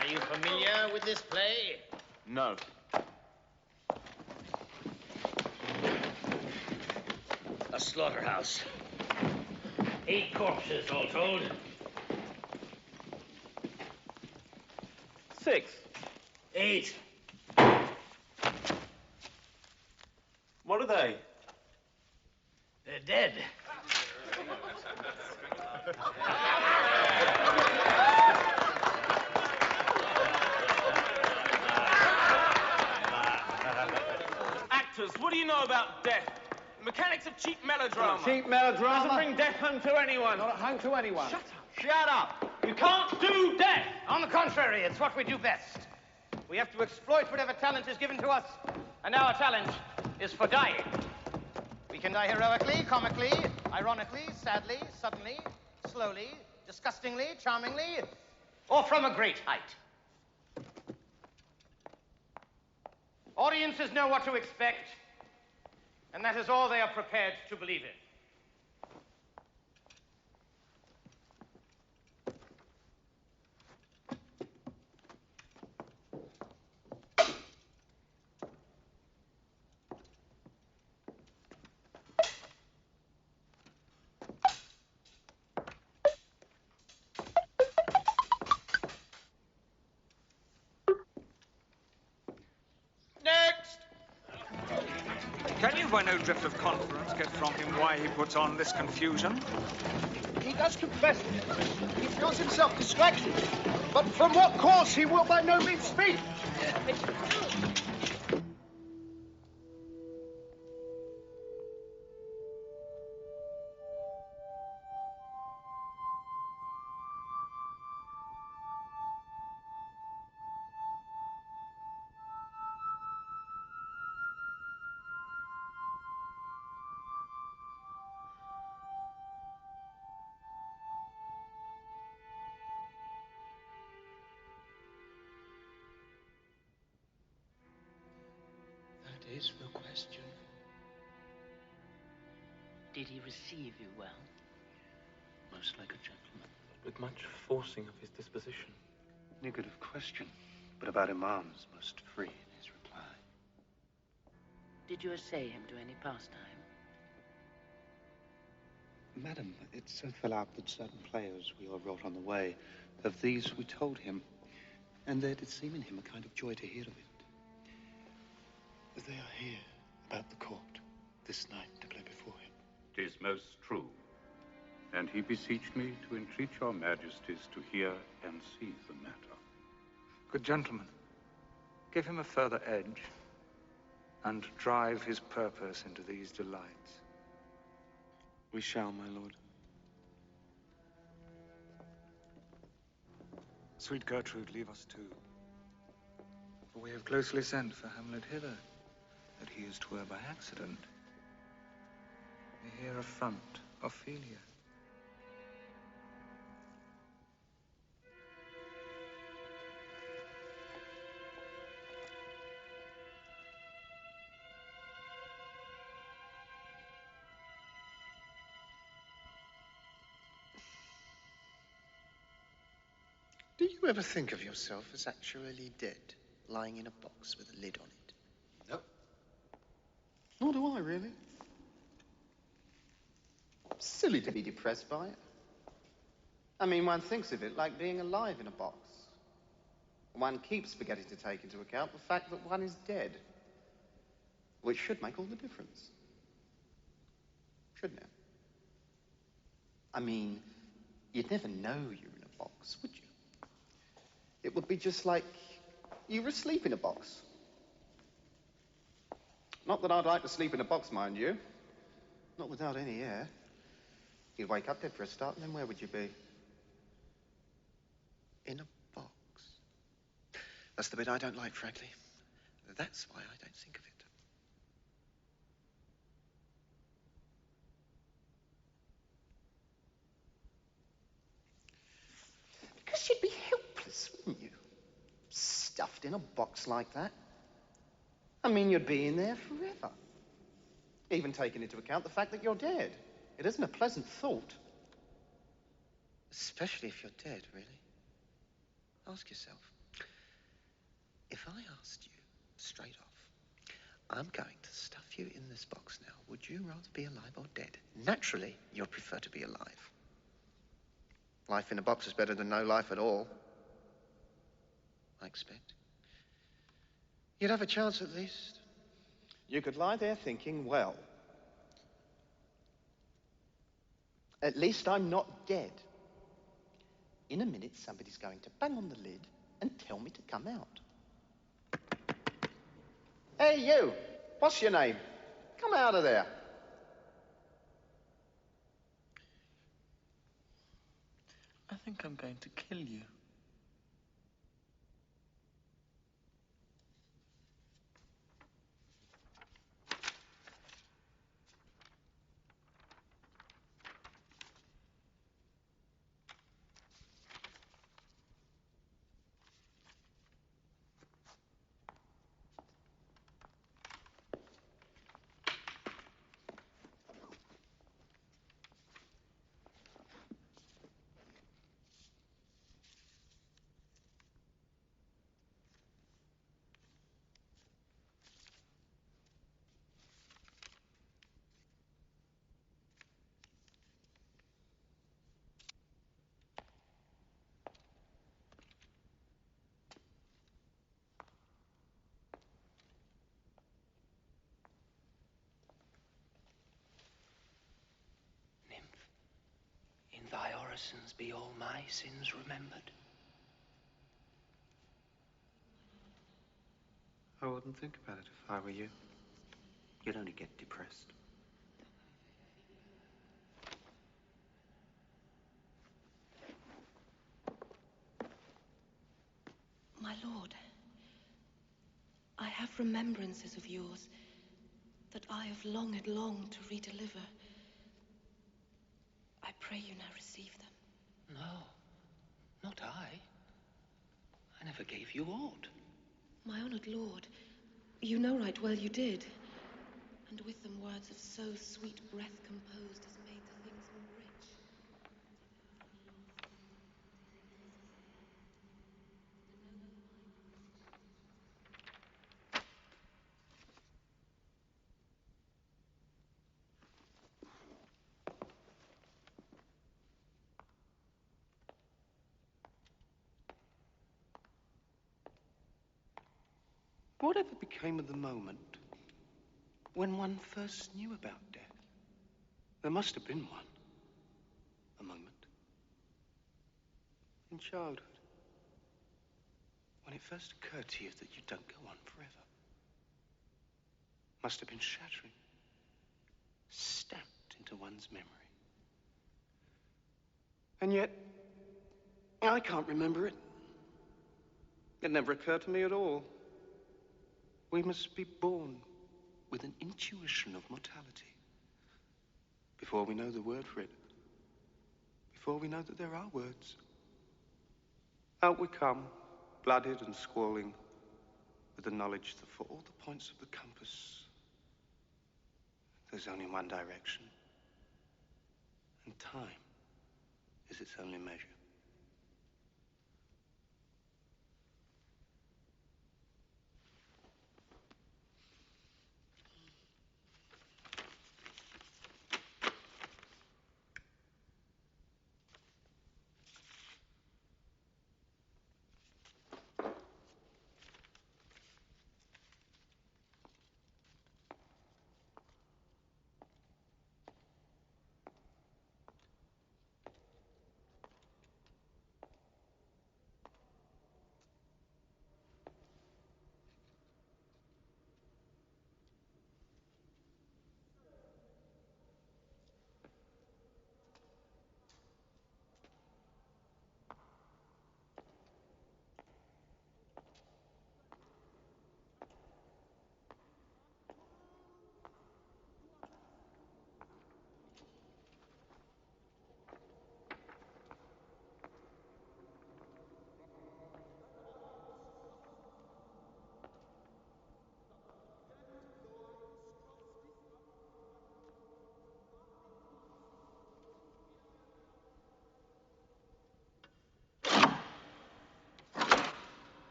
Are you familiar with this play? No. A slaughterhouse. 8 corpses, all told. 6. 8. What are they? They're dead. Actors, what do you know about death? The mechanics of cheap melodrama. Cheap melodrama? Doesn't bring death home to anyone. Not at home to anyone. Shut up. Shut up. You can't do death. On the contrary, it's what we do best. We have to exploit whatever talent is given to us, and our talent is for dying. We can die heroically, comically, ironically, sadly, suddenly, slowly, disgustingly, charmingly, or from a great height. Audiences know what to expect, and that is all they are prepared to believe in. Can you, by no drift of conference, get from him why he puts on this confusion? He does confess it. He feels himself distracted. But from what cause he will by no means speak. That is the question. Did he receive you well? Most like a gentleman, but with much forcing of his disposition. Negative question, but about imams most free in his reply. Did you essay him to any pastime? Madam, it so fell out that certain players we all wrought on the way, of these we told him, and there did seem in him a kind of joy to hear of it. They are here, about the court, this night to play before him. 'Tis most true, and he beseeched me to entreat your majesties to hear and see the matter. Good gentlemen, give him a further edge, and drive his purpose into these delights. We shall, my lord. Sweet Gertrude, leave us too. For we have closely sent for Hamlet hither, that he is 'twere by accident. We hear affront Ophelia. Do you ever think of yourself as actually dead, lying in a box with a lid on it? No. Nor do I, really. Silly to be depressed by it. I mean, one thinks of it like being alive in a box. One keeps forgetting to take into account the fact that one is dead, which should make all the difference. Shouldn't it? I mean, you'd never know you're in a box, would you? It would be just like you were asleep in a box. Not that I'd like to sleep in a box, mind you. Not without any air. You'd wake up dead for a start, and then where would you be? In a box. That's the bit I don't like, frankly. That's why I don't think of it. Because you'd be helpless, wouldn't you? Stuffed in a box like that. I mean, you'd be in there forever. Even taking into account the fact that you're dead. It isn't a pleasant thought. Especially if you're dead, really. Ask yourself. If I asked you straight off, I'm going to stuff you in this box now, would you rather be alive or dead? Naturally, you'd prefer to be alive. Life in a box is better than no life at all, I expect. You'd have a chance at least. You could lie there thinking, well, at least I'm not dead. In a minute, somebody's going to bang on the lid and tell me to come out. Hey, you! What's your name? Come out of there. I think I'm going to kill you. In thy orisons be all my sins remembered. I wouldn't think about it if I were you. You'd only get depressed. My lord, I have remembrances of yours that I have longed to redeliver. I pray you now receive them. No, not I. I never gave you aught. My honoured lord, you know right well you did. And with them words of so sweet breath composed as made the things more rich. Whatever became of the moment when one first knew about death? There must have been one. A moment. In childhood. When it first occurred to you that you don't go on forever. Must have been shattering. Stamped into one's memory. And yet, I can't remember it. It never occurred to me at all. We must be born with an intuition of mortality before we know the word for it, before we know that there are words. Out we come, blooded and squalling, with the knowledge that for all the points of the compass, there's only one direction, and time is its only measure.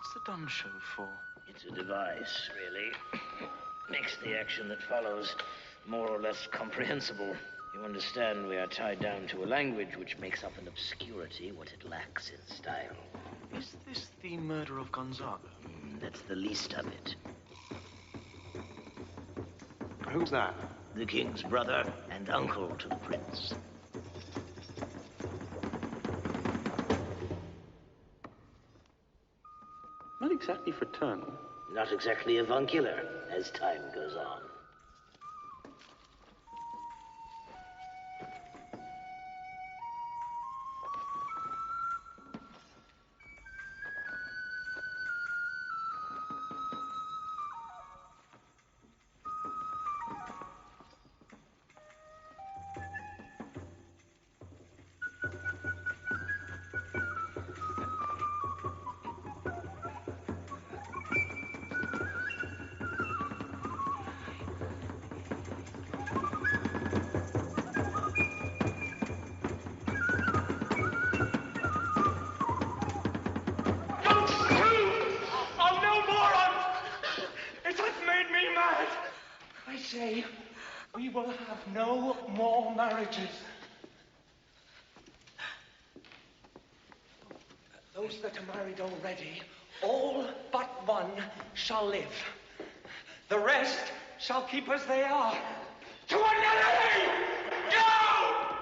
What's the dumb show for? It's a device, really. Makes the action that follows more or less comprehensible. You understand, we are tied down to a language which makes up in obscurity what it lacks in style. Is this the murder of Gonzaga? That's the least of it. Who's that? The king's brother and uncle to the prince. Not exactly fraternal. Not exactly avuncular, as time goes on. We will have no more marriages. Those that are married already, all but one, shall live. The rest shall keep as they are. To another! No!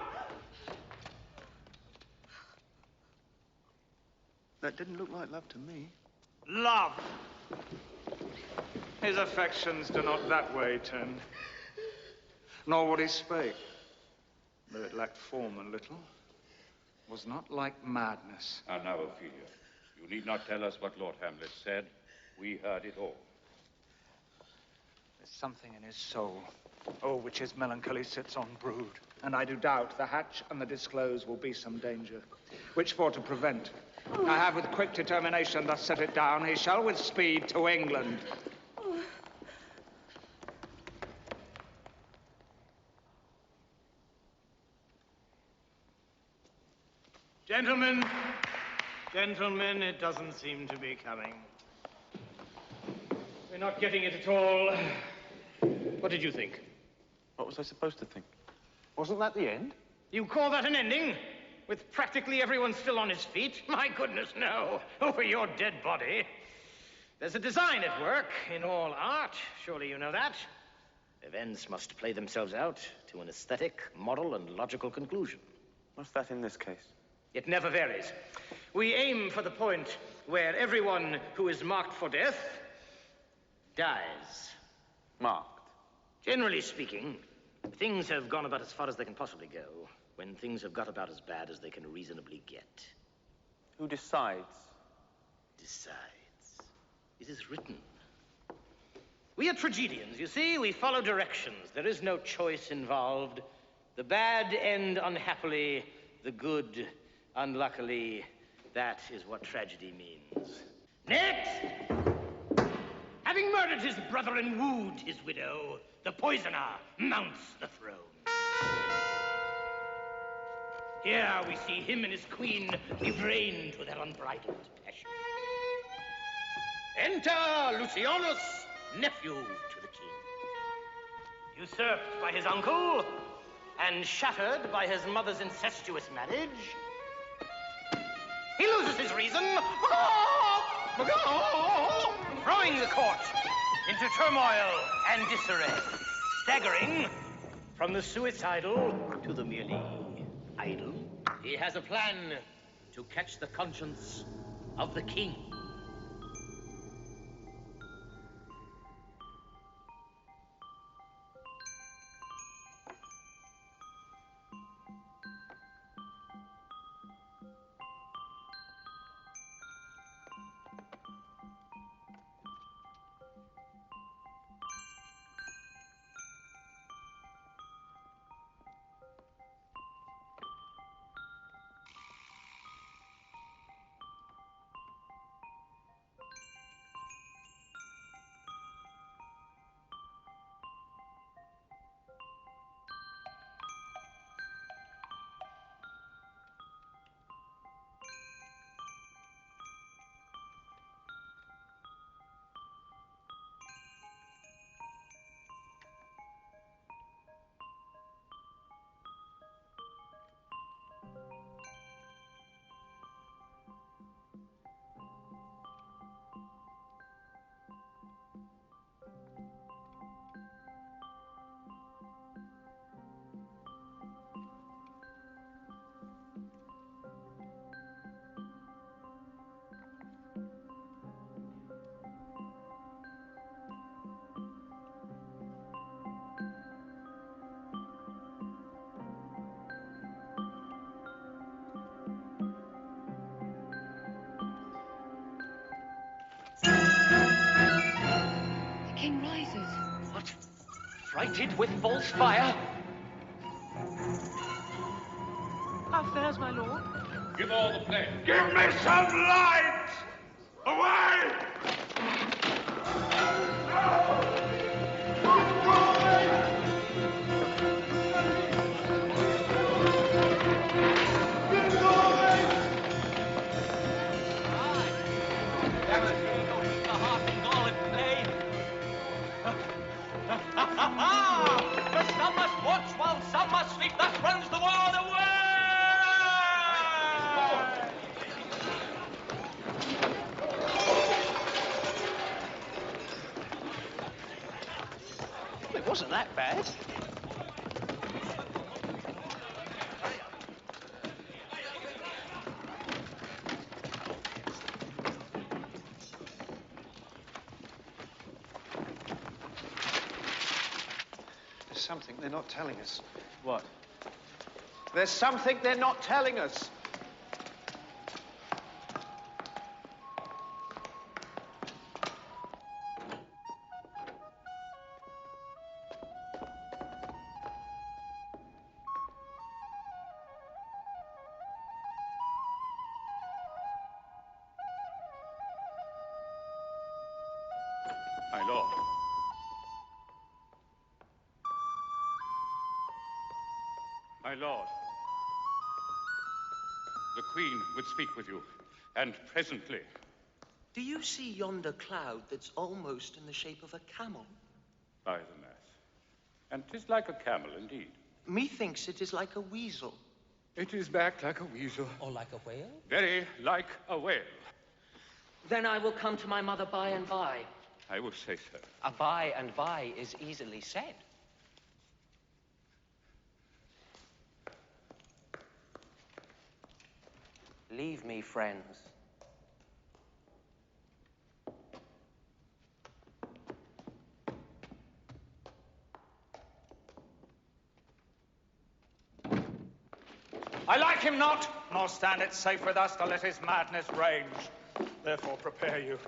That didn't look like love to me. Love! His affections do not that way tend. Nor what he spake, though it lacked form a little, was not like madness. And now, Ophelia, you need not tell us what Lord Hamlet said. We heard it all. There's something in his soul, which his melancholy sits on brood. And I do doubt the hatch and the disclose will be some danger, which for to prevent, I have with quick determination thus set it down, he shall with speed to England. Gentlemen, it doesn't seem to be coming. We're not getting it at all. What did you think? What was I supposed to think? Wasn't that the end? You call that an ending? With practically everyone still on his feet? My goodness, no. Over your dead body. There's a design at work in all art. Surely you know that. Events must play themselves out to an aesthetic, moral, and logical conclusion. What's that in this case? It never varies. We aim for the point where everyone who is marked for death dies. Marked? Generally speaking, things have gone about as far as they can possibly go when things have got about as bad as they can reasonably get. Who decides? Decides. It is written. We are tragedians, you see. We follow directions. There is no choice involved. The bad end unhappily, the good unluckily. That is what tragedy means. Next! Having murdered his brother and wooed his widow, the poisoner mounts the throne. Here we see him and his queen give rein to their unbridled passion. Enter Lucianus, nephew to the king. Usurped by his uncle and shattered by his mother's incestuous marriage, he loses his reason, throwing the court into turmoil and disarray, staggering from the suicidal to the merely idle. He has a plan to catch the conscience of the king. Frighted with false fire? How fares my lord? Give all the play. Give me some light! Away! The some must watch while some must sleep. Thus runs the world away! It wasn't that bad. There's something they're not telling us. What? There's something they're not telling us. My lord. My lord. The Queen would speak with you, and presently. Do you see yonder cloud that's almost in the shape of a camel? By the mass. And 'tis like a camel indeed. Methinks it is like a weasel. It is backed like a weasel. Or like a whale? Very like a whale. Then I will come to my mother by and by. I will say so. A by and by is easily said. Leave me, friends. I like him not, nor stand it safe with us to let his madness range. Therefore prepare you.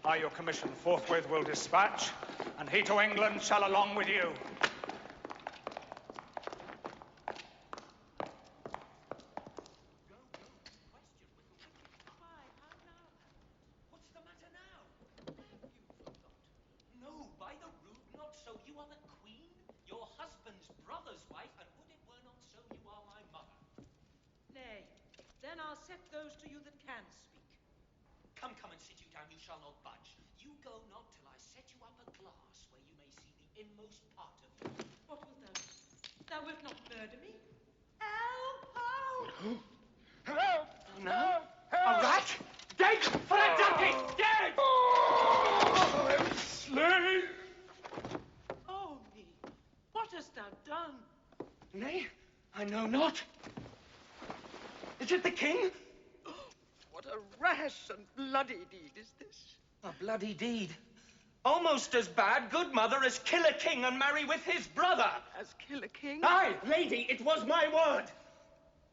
I your commission forthwith will dispatch, and he to England shall along with you. Then I'll set those to you that can speak. Come and sit you down, you shall not budge. You go not till I set you up a glass where you may see the inmost part of you. What wilt thou do? Thou wilt not murder me? Help! Help! Help! No? Help! A rat? Dead for a ducky! Dead! Oh, I'm slain! Oh, me! What hast thou done? Nay, I know not. Is it the king? What a rash and bloody deed is this? A bloody deed. Almost as bad, good mother, as kill a king and marry with his brother. As kill a king? Aye, lady, it was my word.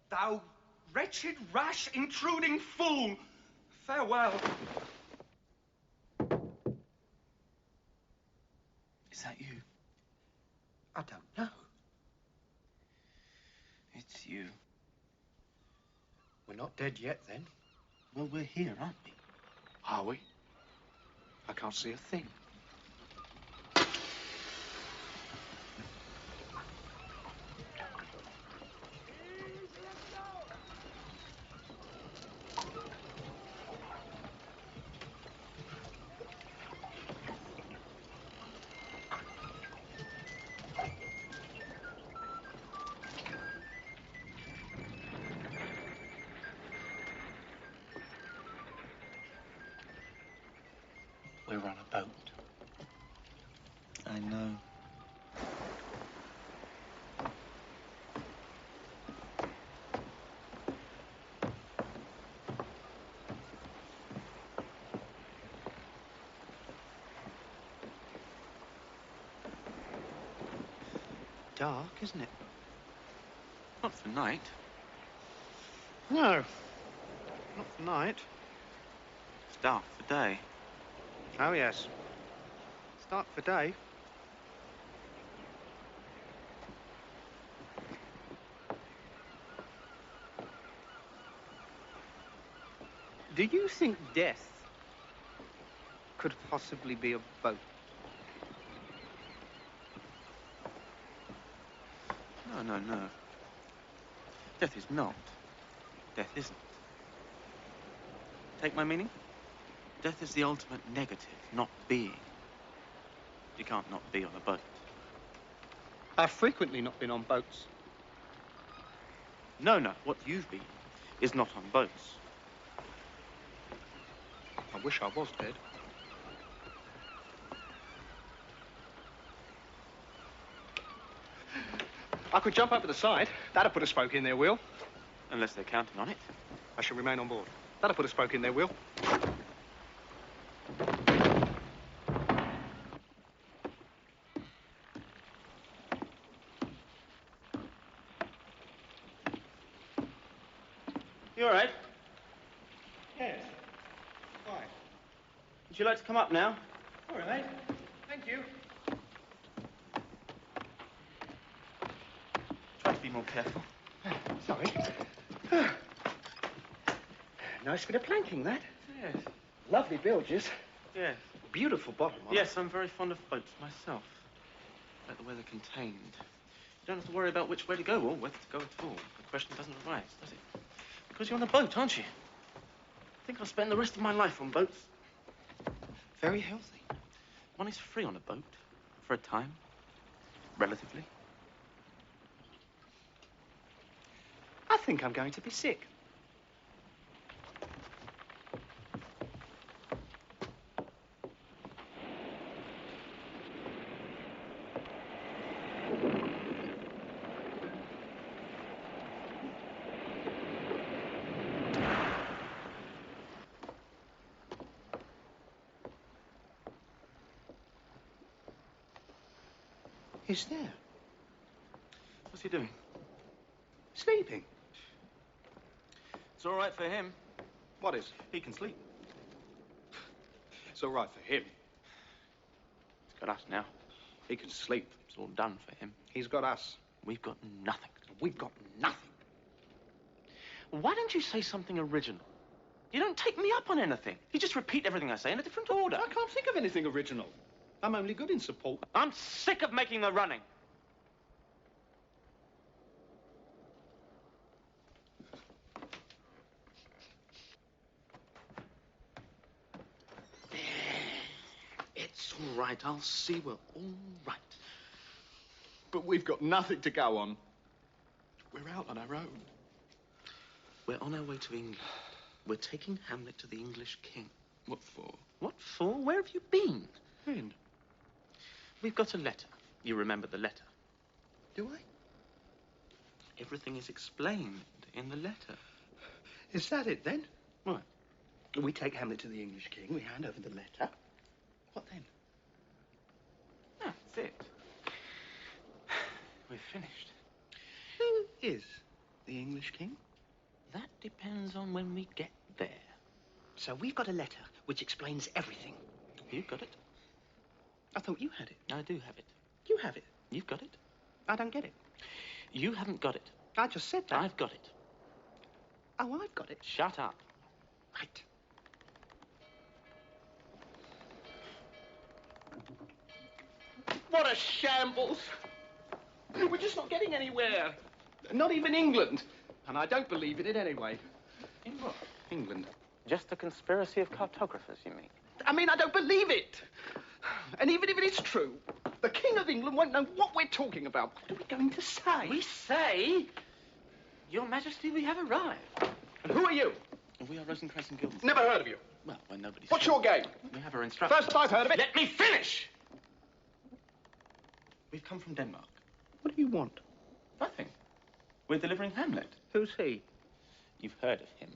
Thou wretched, rash, intruding fool. Farewell. Is that you? I don't know. It's you. We're not dead yet, then. Well, we're here, aren't we? Are we? I can't see a thing. We're on a boat. I know. Dark, isn't it? Not for night. No. Not for night. It's dark for day. Oh, yes. It's dark for day. Do you think death could possibly be a boat? No, no, no. Death is not. Death isn't. Take my meaning? Death is the ultimate negative, not being. You can't not be on a boat. I've frequently not been on boats. No, no. What you've been is not on boats. I wish I was dead. I could jump over the side. That'd put a spoke in their wheel. Unless they're counting on it. I shall remain on board. That'll put a spoke in their wheel. You all right? Yes. Why? Would you like to come up now? All right. Thank you. Try to be more careful. Sorry. Nice bit of planking, that. Yes. Lovely bilges. Yes. Beautiful bottom. Yes, I'm very fond of boats myself. I like the way they're contained. You don't have to worry about which way to go or whether to go at all. The question doesn't arise, does it? Because you're on a boat, aren't you? I think I'll spend the rest of my life on boats. Very healthy. One is free on a boat. For a time. Relatively. I think I'm going to be sick. He's there. What's he doing? Sleeping. It's all right for him. What is? He can sleep. It's all right for him. He's got us now. He can sleep. It's all done for him. He's got us. We've got nothing. We've got nothing. Why don't you say something original? You don't take me up on anything. You just repeat everything I say in a different order. I can't think of anything original. I'm only good in support. I'm sick of making the running. It's all right. I'll see we're all right. But we've got nothing to go on. We're out on our own. We're on our way to England. We're taking Hamlet to the English king. What for? What for? Where have you been? When? We've got a letter. You remember the letter? Do I? Everything is explained in the letter. Is that it, then? What? We take Hamlet to the English king, we hand over the letter. What then? That's it. We're finished. Who is the English king? That depends on when we get there. So we've got a letter which explains everything. You've got it. I thought you had it. I do have it. You have it. You've got it. I don't get it. You haven't got it. I just said that. I've got it. Oh, I've got it. Shut up. Right. What a shambles. We're just not getting anywhere. Not even England. And I don't believe in it anyway. In what? England. Just a conspiracy of cartographers, you mean? I mean, I don't believe it. And even if it is true, the King of England won't know what we're talking about. What are we going to say? We say, Your Majesty, we have arrived. And who are you? We are Rosencrantz Guildenstern. Never heard of you. Well, when nobody's... What's your game? We have our instructions. First I've heard of it. Let me finish! We've come from Denmark. What do you want? Nothing. We're delivering Hamlet. Who's he? You've heard of him.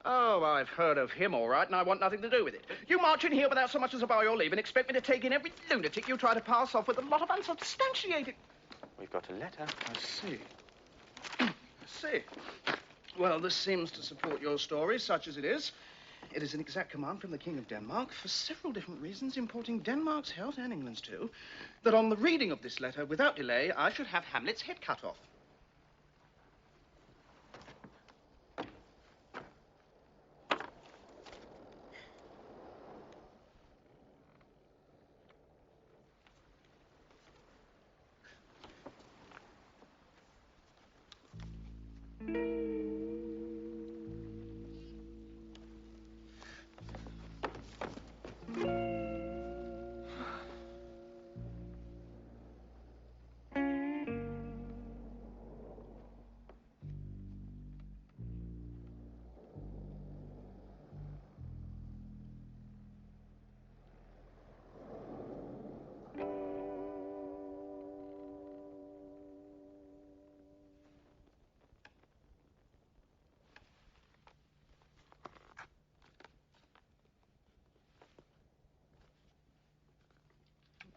Oh, I've heard of him, all right, and I want nothing to do with it. You march in here without so much as a bow your leave and expect me to take in every lunatic you try to pass off with a lot of unsubstantiated... We've got a letter. I see. I see. Well, this seems to support your story, such as it is. It is an exact command from the King of Denmark, for several different reasons, importing Denmark's health and England's too, that on the reading of this letter, without delay, I should have Hamlet's head cut off.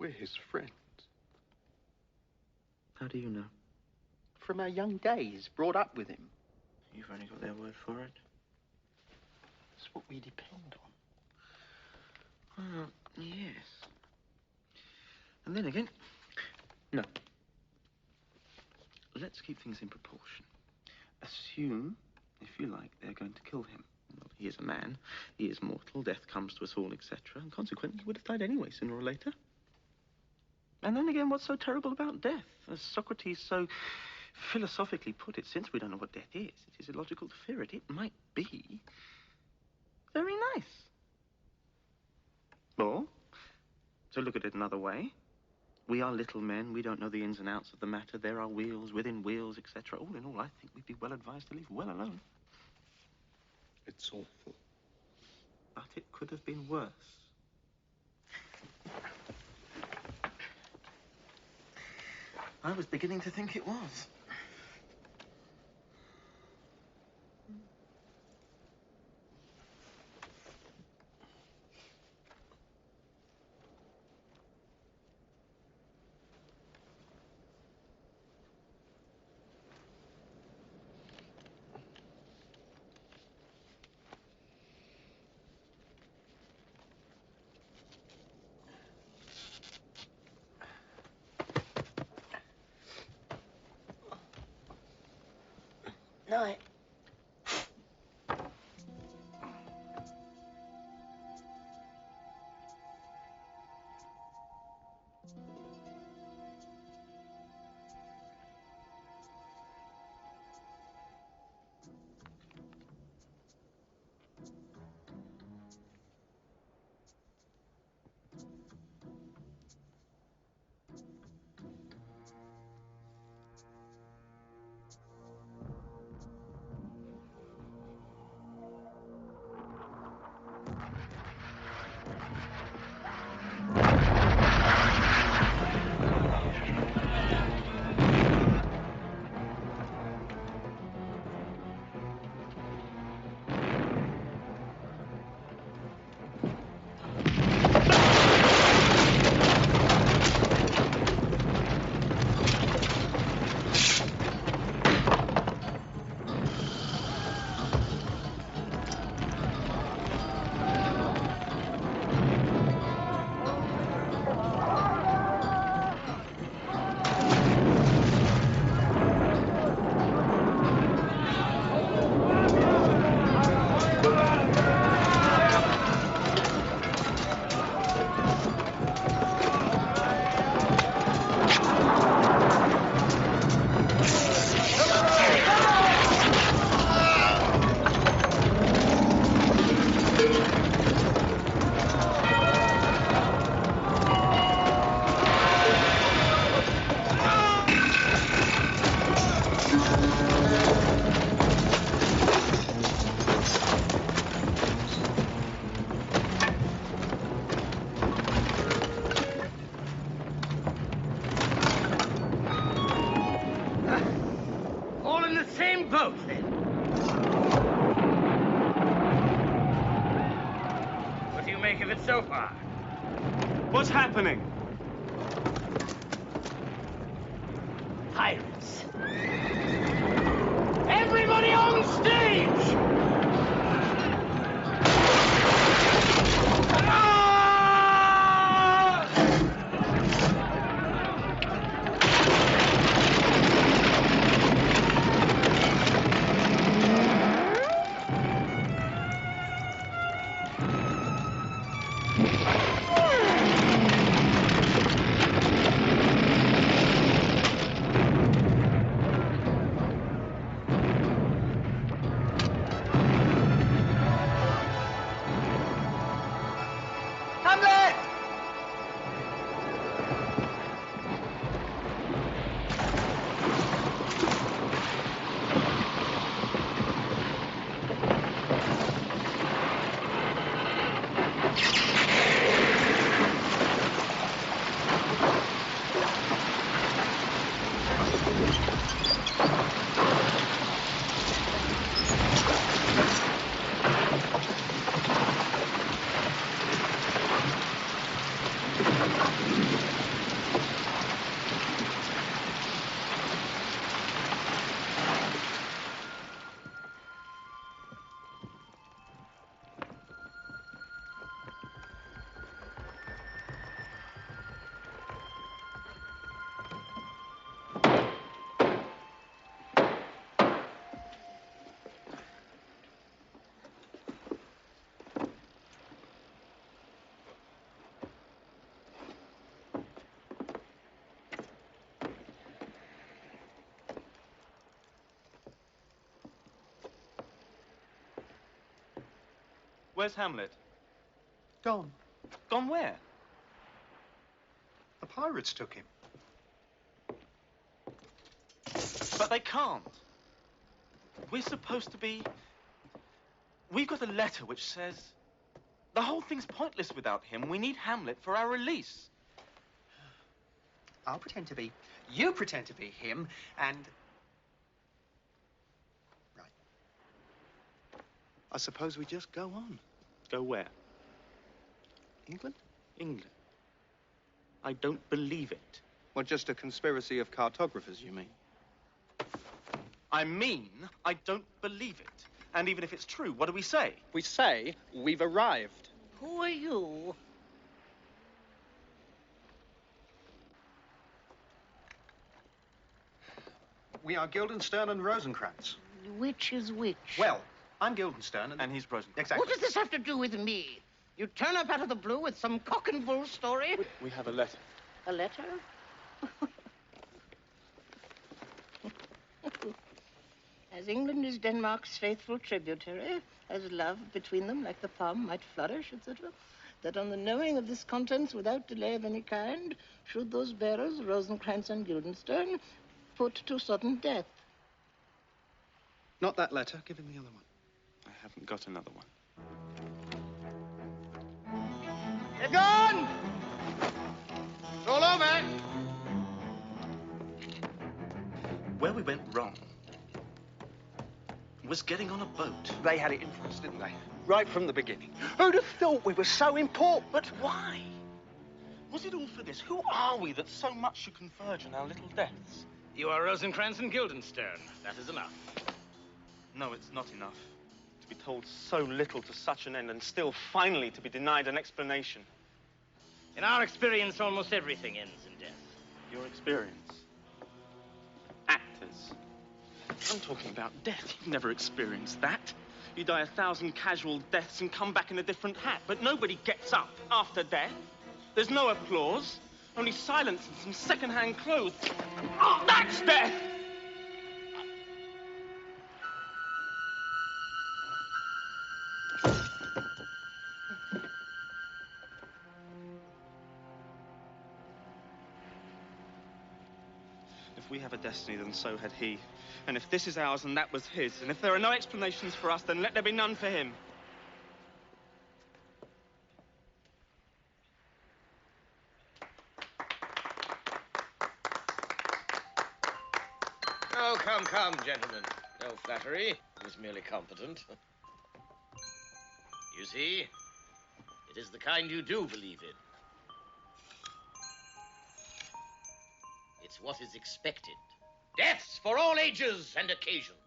We're his friends. How do you know? From our young days, brought up with him. You've only got their word for it. It's what we depend on. Well, yes. And then again, no. Let's keep things in proportion. Assume, if you like, they're going to kill him. Well, he is a man, he is mortal, death comes to us all, etc. And consequently, he would have died anyway, sooner or later. And then again, what's so terrible about death? As Socrates so philosophically put it, since we don't know what death is, it is illogical to fear it. It might be very nice. Or, to look at it another way, we are little men, we don't know the ins and outs of the matter. There are wheels within wheels, etc. All in all, I think we'd be well advised to leave well alone. It's awful. But it could have been worse. I was beginning to think it was. Night. So far. What's happening? Pirates. Everybody on stage! Where's Hamlet? Gone. Gone where? The pirates took him. But they can't. We're supposed to be... We've got a letter which says the whole thing's pointless without him. We need Hamlet for our release. I'll pretend to be... You pretend to be him, and... Right. I suppose we just go on. Go where? England? England. I don't believe it. Well, just a conspiracy of cartographers, you mean? I mean, I don't believe it. And even if it's true, what do we say? We say we've arrived. Who are you? We are Guildenstern and Rosencrantz. Which is which? Well, I'm Guildenstern and he's Rosencrantz. Exactly. What does this have to do with me? You turn up out of the blue with some cock and bull story? We have a letter. A letter? As England is Denmark's faithful tributary, as love between them like the palm might flourish, etc., that on the knowing of this contents without delay of any kind, should those bearers, Rosencrantz and Guildenstern, put to sudden death. Not that letter. Give him the other one. I haven't got another one. They're gone! It's all over. Where we went wrong was getting on a boat. They had it in for us, didn't they? Right from the beginning. Who'd have thought we were so important? But why? Was it all for this? Who are we that so much should converge on our little deaths? You are Rosencrantz and Guildenstern. That is enough. No, it's not enough. To be told so little to such an end and still finally to be denied an explanation. In our experience, almost everything ends in death. Your experience? Actors. I'm talking about death. You've never experienced that. You die 1,000 casual deaths and come back in a different hat. But nobody gets up after death. There's no applause. Only silence and some second-hand clothes. Oh, that's death! If we have a destiny, then so had he. And if this is ours and that was his, and if there are no explanations for us, then let there be none for him. Oh, come, gentlemen. No flattery. He was merely competent. You see, it is the kind you do believe in. It's what is expected. Deaths for all ages and occasions.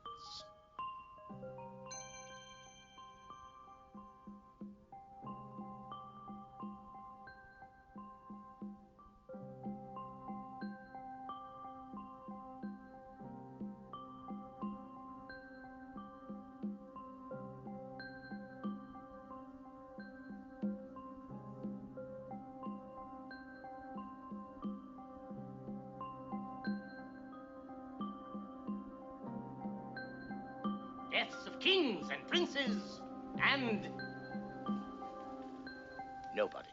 Deaths of kings and princes and nobodies.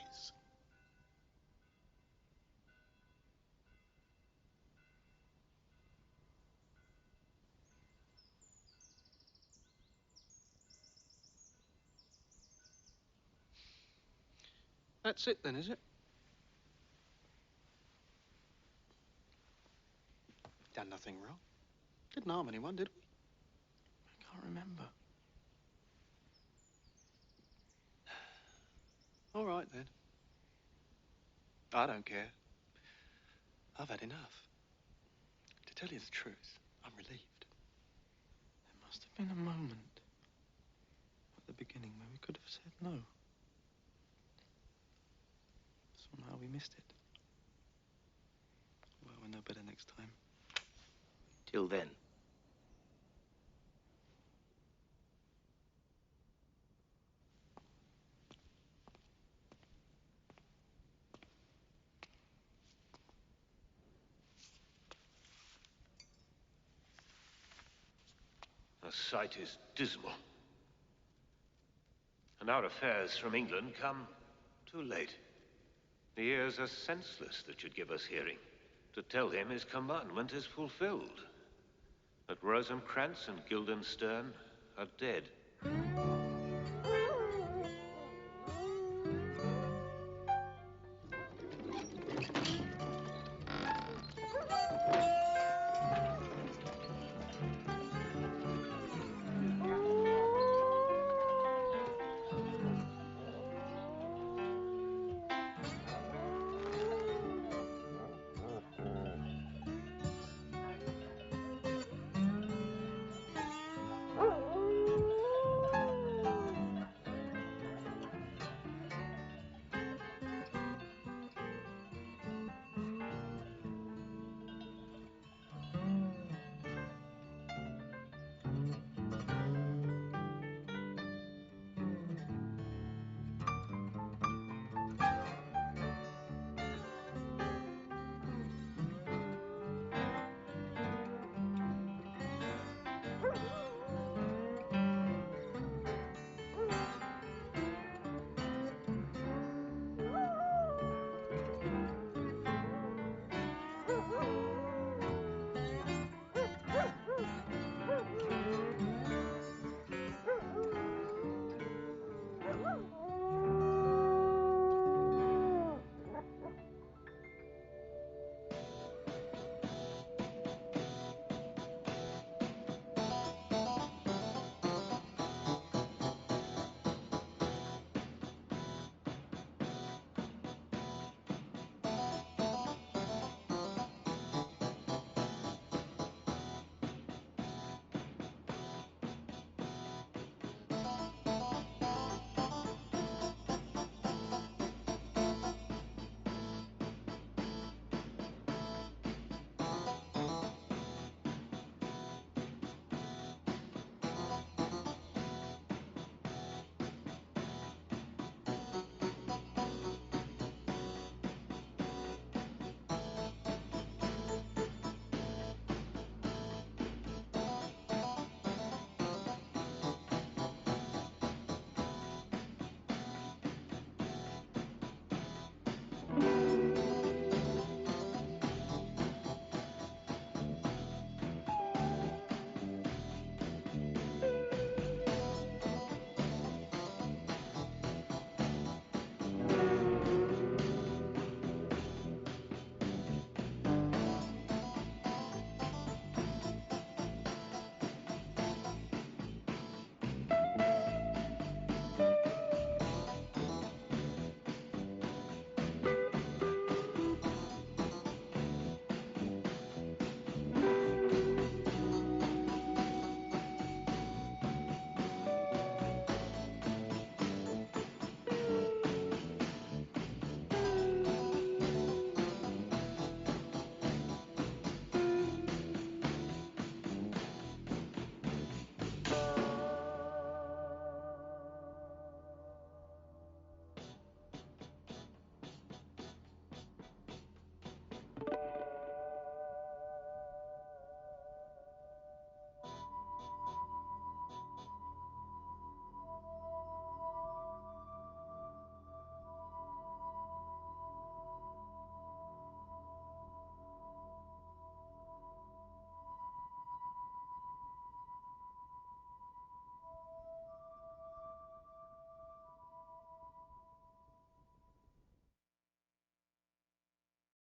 That's it then, is it? Done nothing wrong. Didn't harm anyone, did we? I can't remember. All right, then. I don't care. I've had enough. To tell you the truth, I'm relieved. There must have been a moment at the beginning where we could have said no. Somehow we missed it. Well, we'll know better next time. Till then. The sight is dismal. And our affairs from England come too late. The ears are senseless that should give us hearing. To tell him his commandment is fulfilled. That Rosencrantz and Guildenstern are dead.